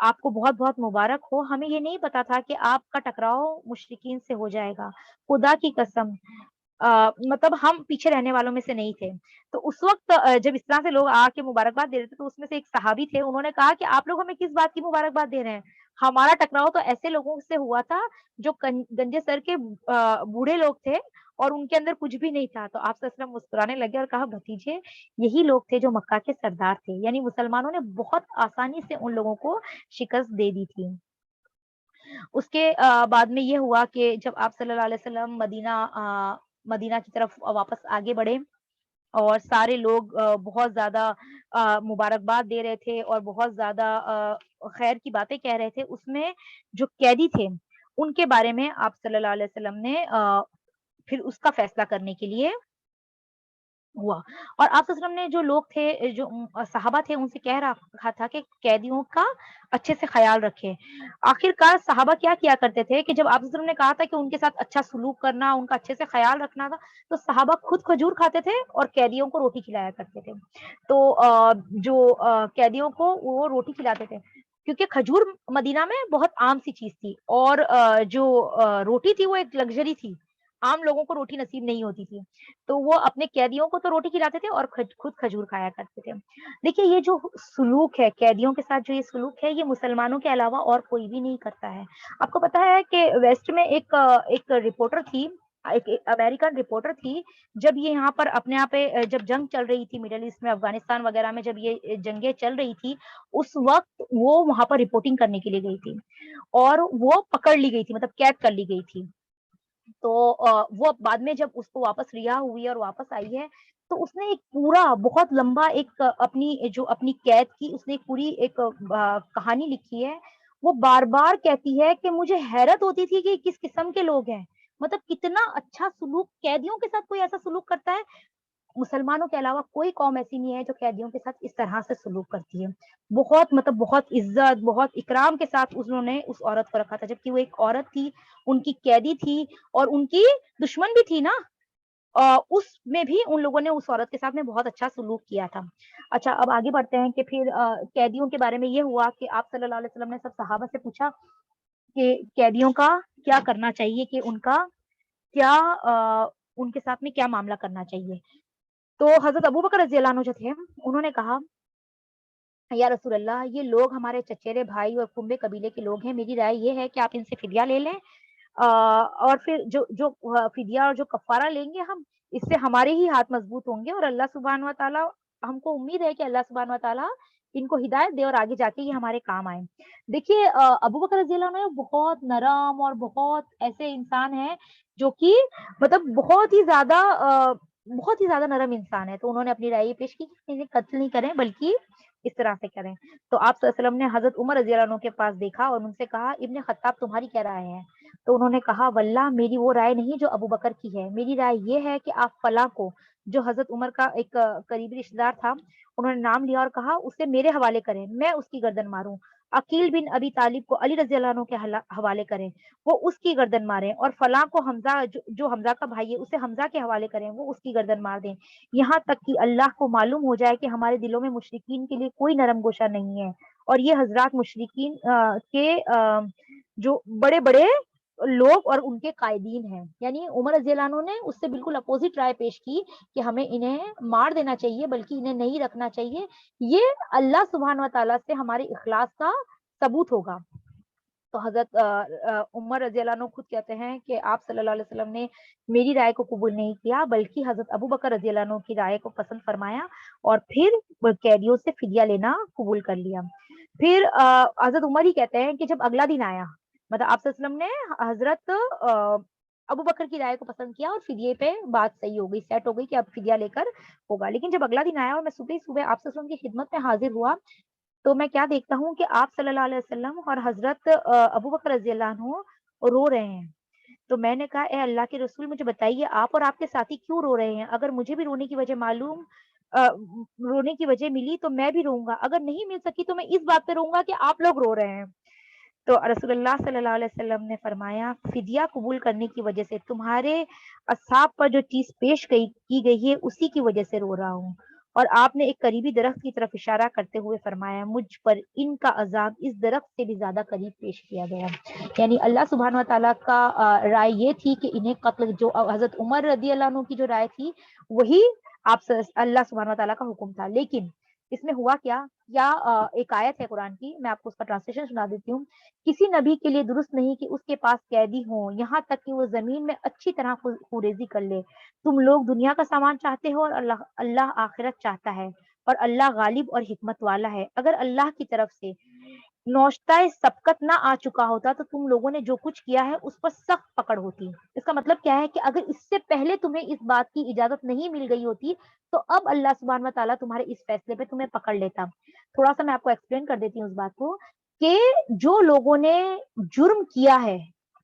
آپ کو بہت بہت مبارک ہو، ہمیں یہ نہیں پتا تھا کہ آپ کا ٹکراؤ مشرکین سے ہو جائے گا، خدا کی قسم مطلب ہم پیچھے رہنے والوں میں سے نہیں تھے۔ تو اس وقت جب اس طرح سے لوگ آ کے مبارکباد دے رہے تھے تو اس میں سے ایک صحابی تھے، انہوں نے کہا کہ آپ لوگ ہمیں کس بات کی مبارکباد دے رہے ہیں، ہمارا ٹکراؤ تو ایسے لوگوں سے ہوا تھا جو گنجے سر کے بوڑھے لوگ تھے اور ان کے اندر کچھ بھی نہیں تھا۔ تو آپ صلی اللہ علیہ وسلم مسکرانے لگے اور کہا بھتیجے یہی لوگ تھے جو مکہ کے سردار تھے، یعنی مسلمانوں نے بہت آسانی سے ان لوگوں کو شکست دے دی تھی۔ اس کے بعد میں یہ ہوا کہ جب آپ صلی اللہ علیہ وسلم مدینہ کی طرف واپس آگے بڑھے اور سارے لوگ بہت زیادہ مبارکباد دے رہے تھے اور بہت زیادہ خیر کی باتیں کہہ رہے تھے، اس میں جو قیدی تھے ان کے بارے میں آپ صلی اللہ علیہ وسلم نے پھر اس کا فیصلہ کرنے کے لیے ہوا، اور آپ صلی اللہ علیہ وسلم نے جو لوگ تھے، جو صحابہ تھے، ان سے کہہ رہا تھا کہ قیدیوں کا اچھے سے خیال رکھے۔ آخر کار صحابہ کیا کیا کرتے تھے کہ جب آپ صلی اللہ علیہ وسلم نے کہا تھا کہ ان کے ساتھ اچھا سلوک کرنا، ان کا اچھے سے خیال رکھنا تھا، تو صحابہ خود کھجور کھاتے تھے اور قیدیوں کو روٹی کھلایا کرتے تھے۔ تو جو قیدیوں کو وہ روٹی کھلاتے تھے کیونکہ کھجور مدینہ میں بہت عام سی چیز تھی، اور جو روٹی تھی وہ ایک لگژری تھی، عام لوگوں کو روٹی نصیب نہیں ہوتی تھی، تو وہ اپنے قیدیوں کو تو روٹی کھلاتے تھے اور خود کھجور کھایا کرتے تھے۔ دیکھیے یہ جو سلوک ہے قیدیوں کے ساتھ، جو یہ سلوک ہے، یہ مسلمانوں کے علاوہ اور کوئی بھی نہیں کرتا ہے۔ آپ کو پتا ہے کہ ویسٹ میں ایک رپورٹر تھی، ایک امریکن رپورٹر تھی، جب یہ یہاں پر اپنے یہاں پہ جب جنگ چل رہی تھی مڈل ایسٹ میں، افغانستان وغیرہ میں جب یہ جنگیں چل رہی تھی، اس وقت وہ وہاں پر رپورٹنگ کرنے کے لیے گئی تھی اور وہ پکڑ لی گئی تھی، مطلب قید کر لی گئی تھی۔ تو وہ بعد میں جب اس کو واپس رہا ہوئی اور واپس آئی ہے تو اس نے ایک پورا بہت لمبا ایک اپنی قید کی اس نے ایک پوری ایک کہانی لکھی ہے۔ وہ بار بار کہتی ہے کہ مجھے حیرت ہوتی تھی کہ کس قسم کے لوگ ہیں، مطلب کتنا اچھا سلوک قیدیوں کے ساتھ کوئی ایسا سلوک کرتا ہے۔ مسلمانوں کے علاوہ کوئی قوم ایسی نہیں ہے جو قیدیوں کے ساتھ اس طرح سے سلوک کرتی ہے۔ بہت مطلب بہت عزت، بہت اکرام کے ساتھ انہوں نے اس عورت کو رکھا تھا، جبکہ وہ ایک عورت تھی، ان کی قیدی تھی اور ان کی دشمن بھی تھی نا، اس میں بھی ان لوگوں نے اس عورت کے ساتھ میں بہت اچھا سلوک کیا تھا۔ اچھا اب آگے بڑھتے ہیں کہ پھر قیدیوں کے بارے میں یہ ہوا کہ آپ صلی اللہ علیہ وسلم نے سب صحابہ سے پوچھا کہ قیدیوں کا کیا کرنا چاہیے، کہ ان کا کیا ان کے ساتھ میں کیا معاملہ کرنا چاہیے۔ تو حضرت ابو بکر رضی اللہ عنہ جو تھے انہوں نے کہا یا رسول اللہ یہ لوگ ہمارے چچیرے بھائی اور کنبے قبیلے کے لوگ ہیں، میری رائے یہ ہے کہ آپ ان سے فدیہ لے لیں، اور پھر جو فدیہ اور جو کفارہ لیں گے ہم، اس سے ہمارے ہی ہاتھ مضبوط ہوں گے اور اللہ سبحانہ و تعالیٰ، ہم کو امید ہے کہ اللہ سبحانہ و تعالیٰ ان کو ہدایت دے اور آگے جا کے یہ ہمارے کام آئے۔ دیکھیے ابو بکر رضی اللہ عنہ بہت نرم اور بہت ایسے انسان ہیں جو کہ مطلب بہت ہی زیادہ نرم انسان ہے، تو انہوں نے اپنی رائے پیش کی کہ انہیں قتل نہیں کریں بلکہ اس طرح سے کریں۔ تو آپ صلی اللہ علیہ وسلم نے حضرت عمر رضی اللہ عنہ کے پاس دیکھا اور ان سے کہا ابن خطاب تمہاری کیا رائے ہے؟ تو انہوں نے کہا واللہ میری وہ رائے نہیں جو ابو بکر کی ہے، میری رائے یہ ہے کہ آپ فلاں کو، جو حضرت عمر کا ایک قریبی رشتہ دار تھا، انہوں نے نام لیا اور کہا اسے میرے حوالے کریں، میں اس کی گردن ماروں۔ عقیل بن ابی طالب کو علی رضی اللہ عنہ کے حوالے کریں، وہ اس کی گردن ماریں، اور فلاں کو حمزہ جو حمزہ کا بھائی ہے اسے حمزہ کے حوالے کریں، وہ اس کی گردن مار دیں، یہاں تک کہ اللہ کو معلوم ہو جائے کہ ہمارے دلوں میں مشرکین کے لیے کوئی نرم گوشہ نہیں ہے۔ اور یہ حضرات مشرکین کے جو بڑے بڑے لوگ اور ان کے قائدین ہیں، یعنی عمر رضی اللہ عنہ نے اس سے بالکل اپوزٹ رائے پیش کی کہ ہمیں انہیں مار دینا چاہیے بلکہ انہیں نہیں رکھنا چاہیے، یہ اللہ سبحانہ و تعالیٰ سے ہمارے اخلاص کا ثبوت ہوگا۔ تو حضرت عمر رضی اللہ عنہ خود کہتے ہیں کہ آپ صلی اللہ علیہ وسلم نے میری رائے کو قبول نہیں کیا بلکہ حضرت ابو بکر رضی اللہ عنہ کی رائے کو پسند فرمایا اور پھر قیدیوں سے فدیہ لینا قبول کر لیا۔ پھر حضرت عمر ہی کہتے ہیں کہ جب اگلا دن آیا، مطلب آپ صلی اللہ علیہ وسلم نے حضرت ابو بکر کی رائے کو پسند کیا اور فدیے پہ بات صحیح ہو گئی، سیٹ ہو گئی کہ اب فدیہ لے کر ہوگا، لیکن جب اگلا دن آیا اور میں صبح صبح آپ صلی اللہ علیہ وسلم کی خدمت میں حاضر ہوا تو میں کیا دیکھتا ہوں کہ آپ صلی اللہ علیہ وسلم اور حضرت ابو بکر رضی اللہ عنہ رو رہے ہیں۔ تو میں نے کہا اے اللہ کے رسول مجھے بتائیے آپ اور آپ کے ساتھی کیوں رو رہے ہیں؟ اگر مجھے بھی رونے کی وجہ معلوم رونے کی وجہ ملی تو میں بھی روں گا، اگر نہیں مل سکی تو میں اس بات پہ روں گا کہ آپ لوگ رو رہے ہیں۔ تو رسول اللہ صلی اللہ علیہ وسلم نے فرمایا فدیہ قبول کرنے کی وجہ سے تمہارے اصحاب پر جو چیز پیش کی گئی ہے اسی کی وجہ سے رو رہا ہوں۔ اور آپ نے ایک قریبی درخت کی طرف اشارہ کرتے ہوئے فرمایا مجھ پر ان کا عذاب اس درخت سے بھی زیادہ قریب پیش کیا گیا، یعنی اللہ سبحانہ و تعالیٰ کا رائے یہ تھی کہ انہیں قتل، جو حضرت عمر رضی اللہ عنہ کی جو رائے تھی وہی آپ اللہ سبحانہ و تعالیٰ کا حکم تھا، لیکن اس میں ہوا کیا، یا ایک آیت ہے قرآن کی، میں آپ کو اس کا ٹرانسلیشن سنا دیتی ہوں۔ کسی نبی کے لیے درست نہیں کہ اس کے پاس قیدی ہوں یہاں تک کہ وہ زمین میں اچھی طرح خوریزی کر لے، تم لوگ دنیا کا سامان چاہتے ہو اور اللہ آخرت چاہتا ہے، اور اللہ غالب اور حکمت والا ہے۔ اگر اللہ کی طرف سے نوشتہ سبقت نہ آ چکا ہوتا تو تم لوگوں نے جو کچھ کیا ہے اس پر سخت پکڑ ہوتی۔ اس کا مطلب کیا ہے کہ اگر اس سے پہلے تمہیں اس بات کی اجازت نہیں مل گئی ہوتی تو اب اللہ سبحانہ و تعالیٰ تمہارے اس فیصلے پہ تمہیں پکڑ لیتا۔ تھوڑا سا میں آپ کو ایکسپلین کر دیتی ہوں اس بات کو کہ جو لوگوں نے جرم کیا ہے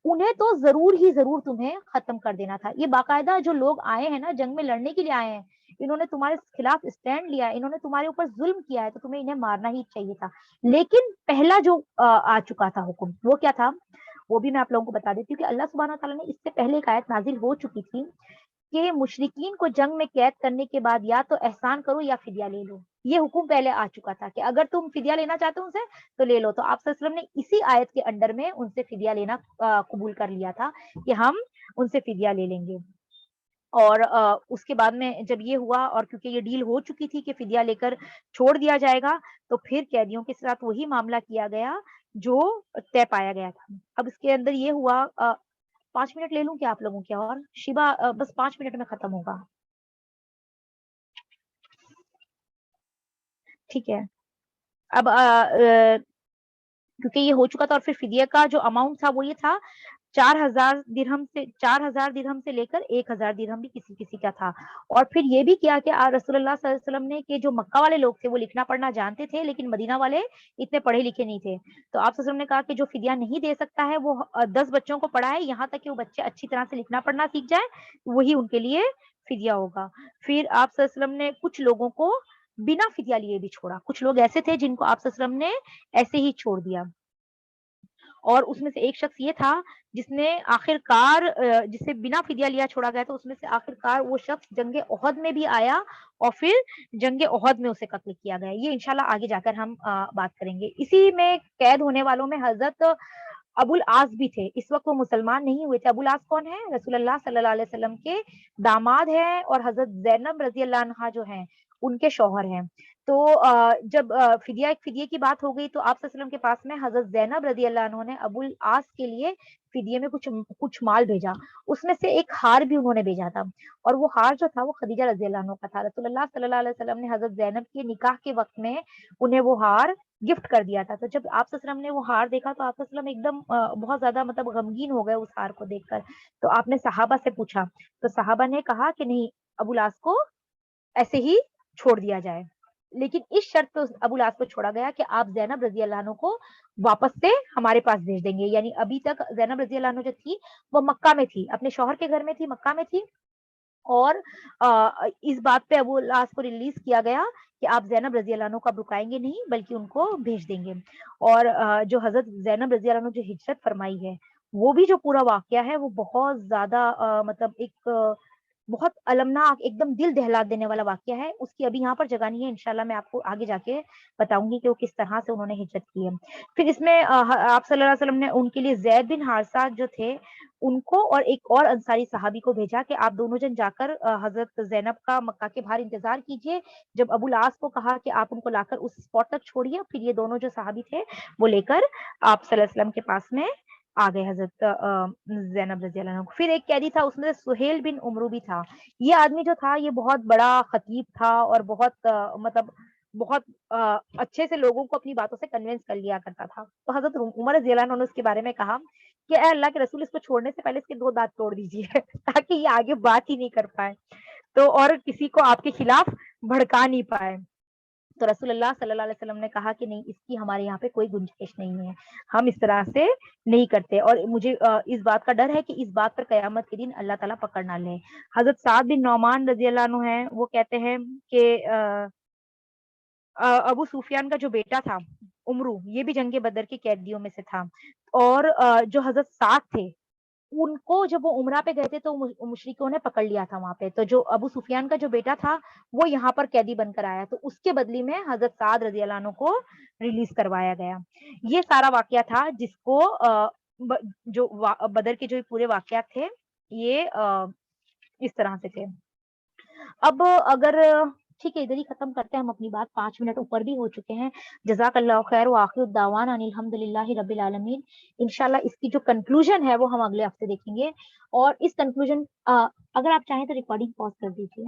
انہیں تو ضرور ہی ضرور تمہیں ختم کر دینا تھا۔ یہ باقاعدہ جو لوگ آئے ہیں نا جنگ میں لڑنے کے لیے آئے ہیں، انہوں نے تمہارے خلاف اسٹینڈ لیا ہے، انہوں نے تمہارے اوپر ظلم کیا ہے، تو تمہیں انہیں مارنا ہی چاہیے تھا۔ لیکن پہلا جو آ چکا تھا حکم وہ کیا تھا، وہ بھی میں آپ لوگوں کو بتا دیتی ہوں کہ اللہ سبحانہ تعالیٰ نے اس سے پہلے ایک آیت نازل ہو چکی تھی کہ مشرکین کو جنگ میں قید کرنے کے بعد یا تو احسان کرو یا فدیہ لے لو۔ یہ حکم پہلے آ چکا تھا کہ اگر تم فدیہ لینا چاہتے ہو ان سے تو لے لو، تو آپ صلی اللہ علیہ وسلم نے اسی آیت کے انڈر میں ان سے فدیہ لینا قبول کر لیا تھا کہ ہم ان سے فدیہ لے لیں گے۔ اور اس کے بعد میں جب یہ ہوا اور کیونکہ یہ ڈیل ہو چکی تھی کہ فدیہ لے کر چھوڑ دیا جائے گا تو پھر قیدیوں کے ساتھ وہی معاملہ کیا گیا جو طے پایا گیا تھا۔ اب اس کے اندر یہ ہوا 5 منٹ لے لوں کیا آپ لوگوں کے، اور شیبہ بس 5 منٹ میں ختم ہوگا، ٹھیک ہے؟ اب کیونکہ یہ ہو چکا تھا اور پھر فدیہ کا جو اماؤنٹ تھا وہ یہ تھا 4,000 درہم سے لے کر 1,000 درہم بھی کسی کسی کا تھا۔ اور پھر یہ بھی کیا کہ رسول اللہ صلی اللہ علیہ وسلم نے کہ جو مکہ والے لوگ تھے وہ لکھنا پڑھنا جانتے تھے لیکن مدینہ والے اتنے پڑھے لکھے نہیں تھے، تو آپ صلی اللہ علیہ وسلم نے کہا کہ جو فدیہ نہیں دے سکتا ہے وہ 10 بچوں کو پڑھائے یہاں تک کہ وہ بچے اچھی طرح سے لکھنا پڑھنا سیکھ جائے، وہی ان کے لیے فدیہ ہوگا۔ پھر آپ صلی اللہ علیہ وسلم نے کچھ لوگوں کو بنا فدیہ لیے بھی چھوڑا، کچھ لوگ ایسے تھے جن کو آپ صلی اللہ علیہ وسلم نے ایسے ہی چھوڑ دیا، اور اس میں سے ایک شخص یہ تھا جس نے آخر کار جسے بنا فدیہ لیا چھوڑا گیا، تو اس میں سے آخر کار وہ شخص جنگ احد میں بھی آیا اور پھر جنگ احد میں اسے قتل کیا گیا۔ یہ انشاءاللہ آگے جا کر ہم بات کریں گے۔ اسی میں قید ہونے والوں میں حضرت ابو العاص بھی تھے، اس وقت وہ مسلمان نہیں ہوئے تھے۔ ابو العاص کون ہے؟ رسول اللہ صلی اللہ علیہ وسلم کے داماد ہیں اور حضرت زینب رضی اللہ عنہا جو ہیں ان کے شوہر ہیں۔ تو جب فدیہ کی بات ہو گئی تو آپ صلی اللہ علیہ وسلم کے پاس میں حضرت زینب رضی اللہ عنہ نے ابو العاص کے لیے فدیے میں کچھ مال بھیجا، اس میں سے ایک ہار بھی انہوں نے بھیجا تھا، اور وہ ہار جو تھا وہ خدیجہ رضی اللہ عنہ کا تھا۔ رسول اللہ صلی اللہ علیہ وسلم نے حضرت زینب کے نکاح کے وقت میں انہیں وہ ہار گفٹ کر دیا تھا۔ تو جب آپ صلی اللہ علیہ وسلم نے وہ ہار دیکھا تو آپ صلی اللہ علیہ وسلم ایک دم بہت زیادہ مطلب غمگین ہو گئے اس ہار کو دیکھ کر، تو آپ نے صحابہ سے پوچھا تو صحابہ نے کہا کہ نہیں، ابو العاص کو ایسے ہی چھوڑ دیا جائے۔ لیکن اس شرط پہ ابو الاس کو چھوڑا گیا کہ آپ زینب رضی اللہ عنہ کو واپس سے ہمارے پاس بھیج دیں گے. یعنی ابھی تک زینب رضی اللہ عنہ جو تھی وہ مکہ میں تھی, اپنے شوہر کے گھر میں تھی, مکہ میں تھی, اور اس بات پہ ابو الاس کو ریلیز کیا گیا کہ آپ زینب رضی اللہ عنہ کو اب رکائیں گے نہیں بلکہ ان کو بھیج دیں گے. اور جو حضرت زینب رضی اللہ عنہ جو ہجرت فرمائی ہے, وہ بھی جو پورا واقعہ ہے وہ بہت زیادہ مطلب ایک بہت المناک, ایک دم دل دہلا دینے والا واقعہ ہے. اس کی ابھی یہاں پر جگہ نہیں ہے, انشاءاللہ میں آپ کو آگے جا کے بتاؤں گی کہ وہ کس طرح سے انہوں نے ہجرت کی ہے. پھر اس میں آپ صلی اللہ علیہ وسلم نے ان کے لیے زید بن حارثہ جو تھے ان کو اور ایک اور انصاری صحابی کو بھیجا کہ آپ دونوں جن جا کر حضرت زینب کا مکہ کے باہر انتظار کیجئے. جب ابو الاس کو کہا کہ آپ ان کو لا کر اس اسپاٹ تک چھوڑیے, پھر یہ دونوں جو صحابی تھے وہ لے کر آپ صلی اللہ علیہ وسلم کے پاس میں آ گئے حضرت زینب رضی اللہ عنہ. پھر ایک قیدی تھا, اس میں سہیل بن عمرو بھی تھا. یہ آدمی جو تھا یہ بہت بڑا خطیب تھا اور بہت مطلب بہت اچھے سے لوگوں کو اپنی باتوں سے کنونس کر لیا کرتا تھا. تو حضرت عمر رضی اللہ عنہ نے اس کے بارے میں کہا کہ اے اللہ کے رسول, اس کو چھوڑنے سے پہلے اس کے 2 دانت توڑ دیجیے تاکہ یہ آگے بات ہی نہیں کر پائے تو اور کسی کو آپ کے خلاف بھڑکا نہیں پائے. تو رسول اللہ صلی اللہ علیہ وسلم نے کہا کہ نہیں, اس کی ہمارے یہاں پہ کوئی گنجائش نہیں ہے, ہم اس طرح سے نہیں کرتے, اور مجھے اس بات کا ڈر ہے کہ اس بات پر قیامت کے دن اللہ تعالیٰ پکڑ نہ لے. حضرت سعد بن نعمان رضی اللہ عنہ ہیں, وہ کہتے ہیں کہ ابو سفیان کا جو بیٹا تھا عمرو, یہ بھی جنگ بدر کے قیدیوں میں سے تھا. اور جو حضرت سعد تھے ان کو جب وہ عمرہ پہ گئے تھے تو مشرکوں نے پکڑ لیا تھا وہاں پہ. تو جو ابو سفیان کا جو بیٹا تھا وہ یہاں پر قیدی بن کر آیا, تو اس کے بدلی میں حضرت سعد رضی اللہ عنہ کو ریلیز کروایا گیا. یہ سارا واقعہ تھا جس کو جو بدر کے جو پورے واقعات تھے یہ اس طرح سے تھے. اب اگر ٹھیک ہے, ادھر ہی ختم کرتے ہیں ہم اپنی بات, 5 منٹ اوپر بھی ہو چکے ہیں. جزاک اللہ خیر, وآخر الدعوانا ان الحمد للہ رب العالمین. انشاءاللہ اس کی جو کنکلوژن ہے وہ ہم اگلے ہفتے دیکھیں گے. اور اس کنکلوژن اگر آپ چاہیں تو ریکارڈنگ پاز کر دیجیے.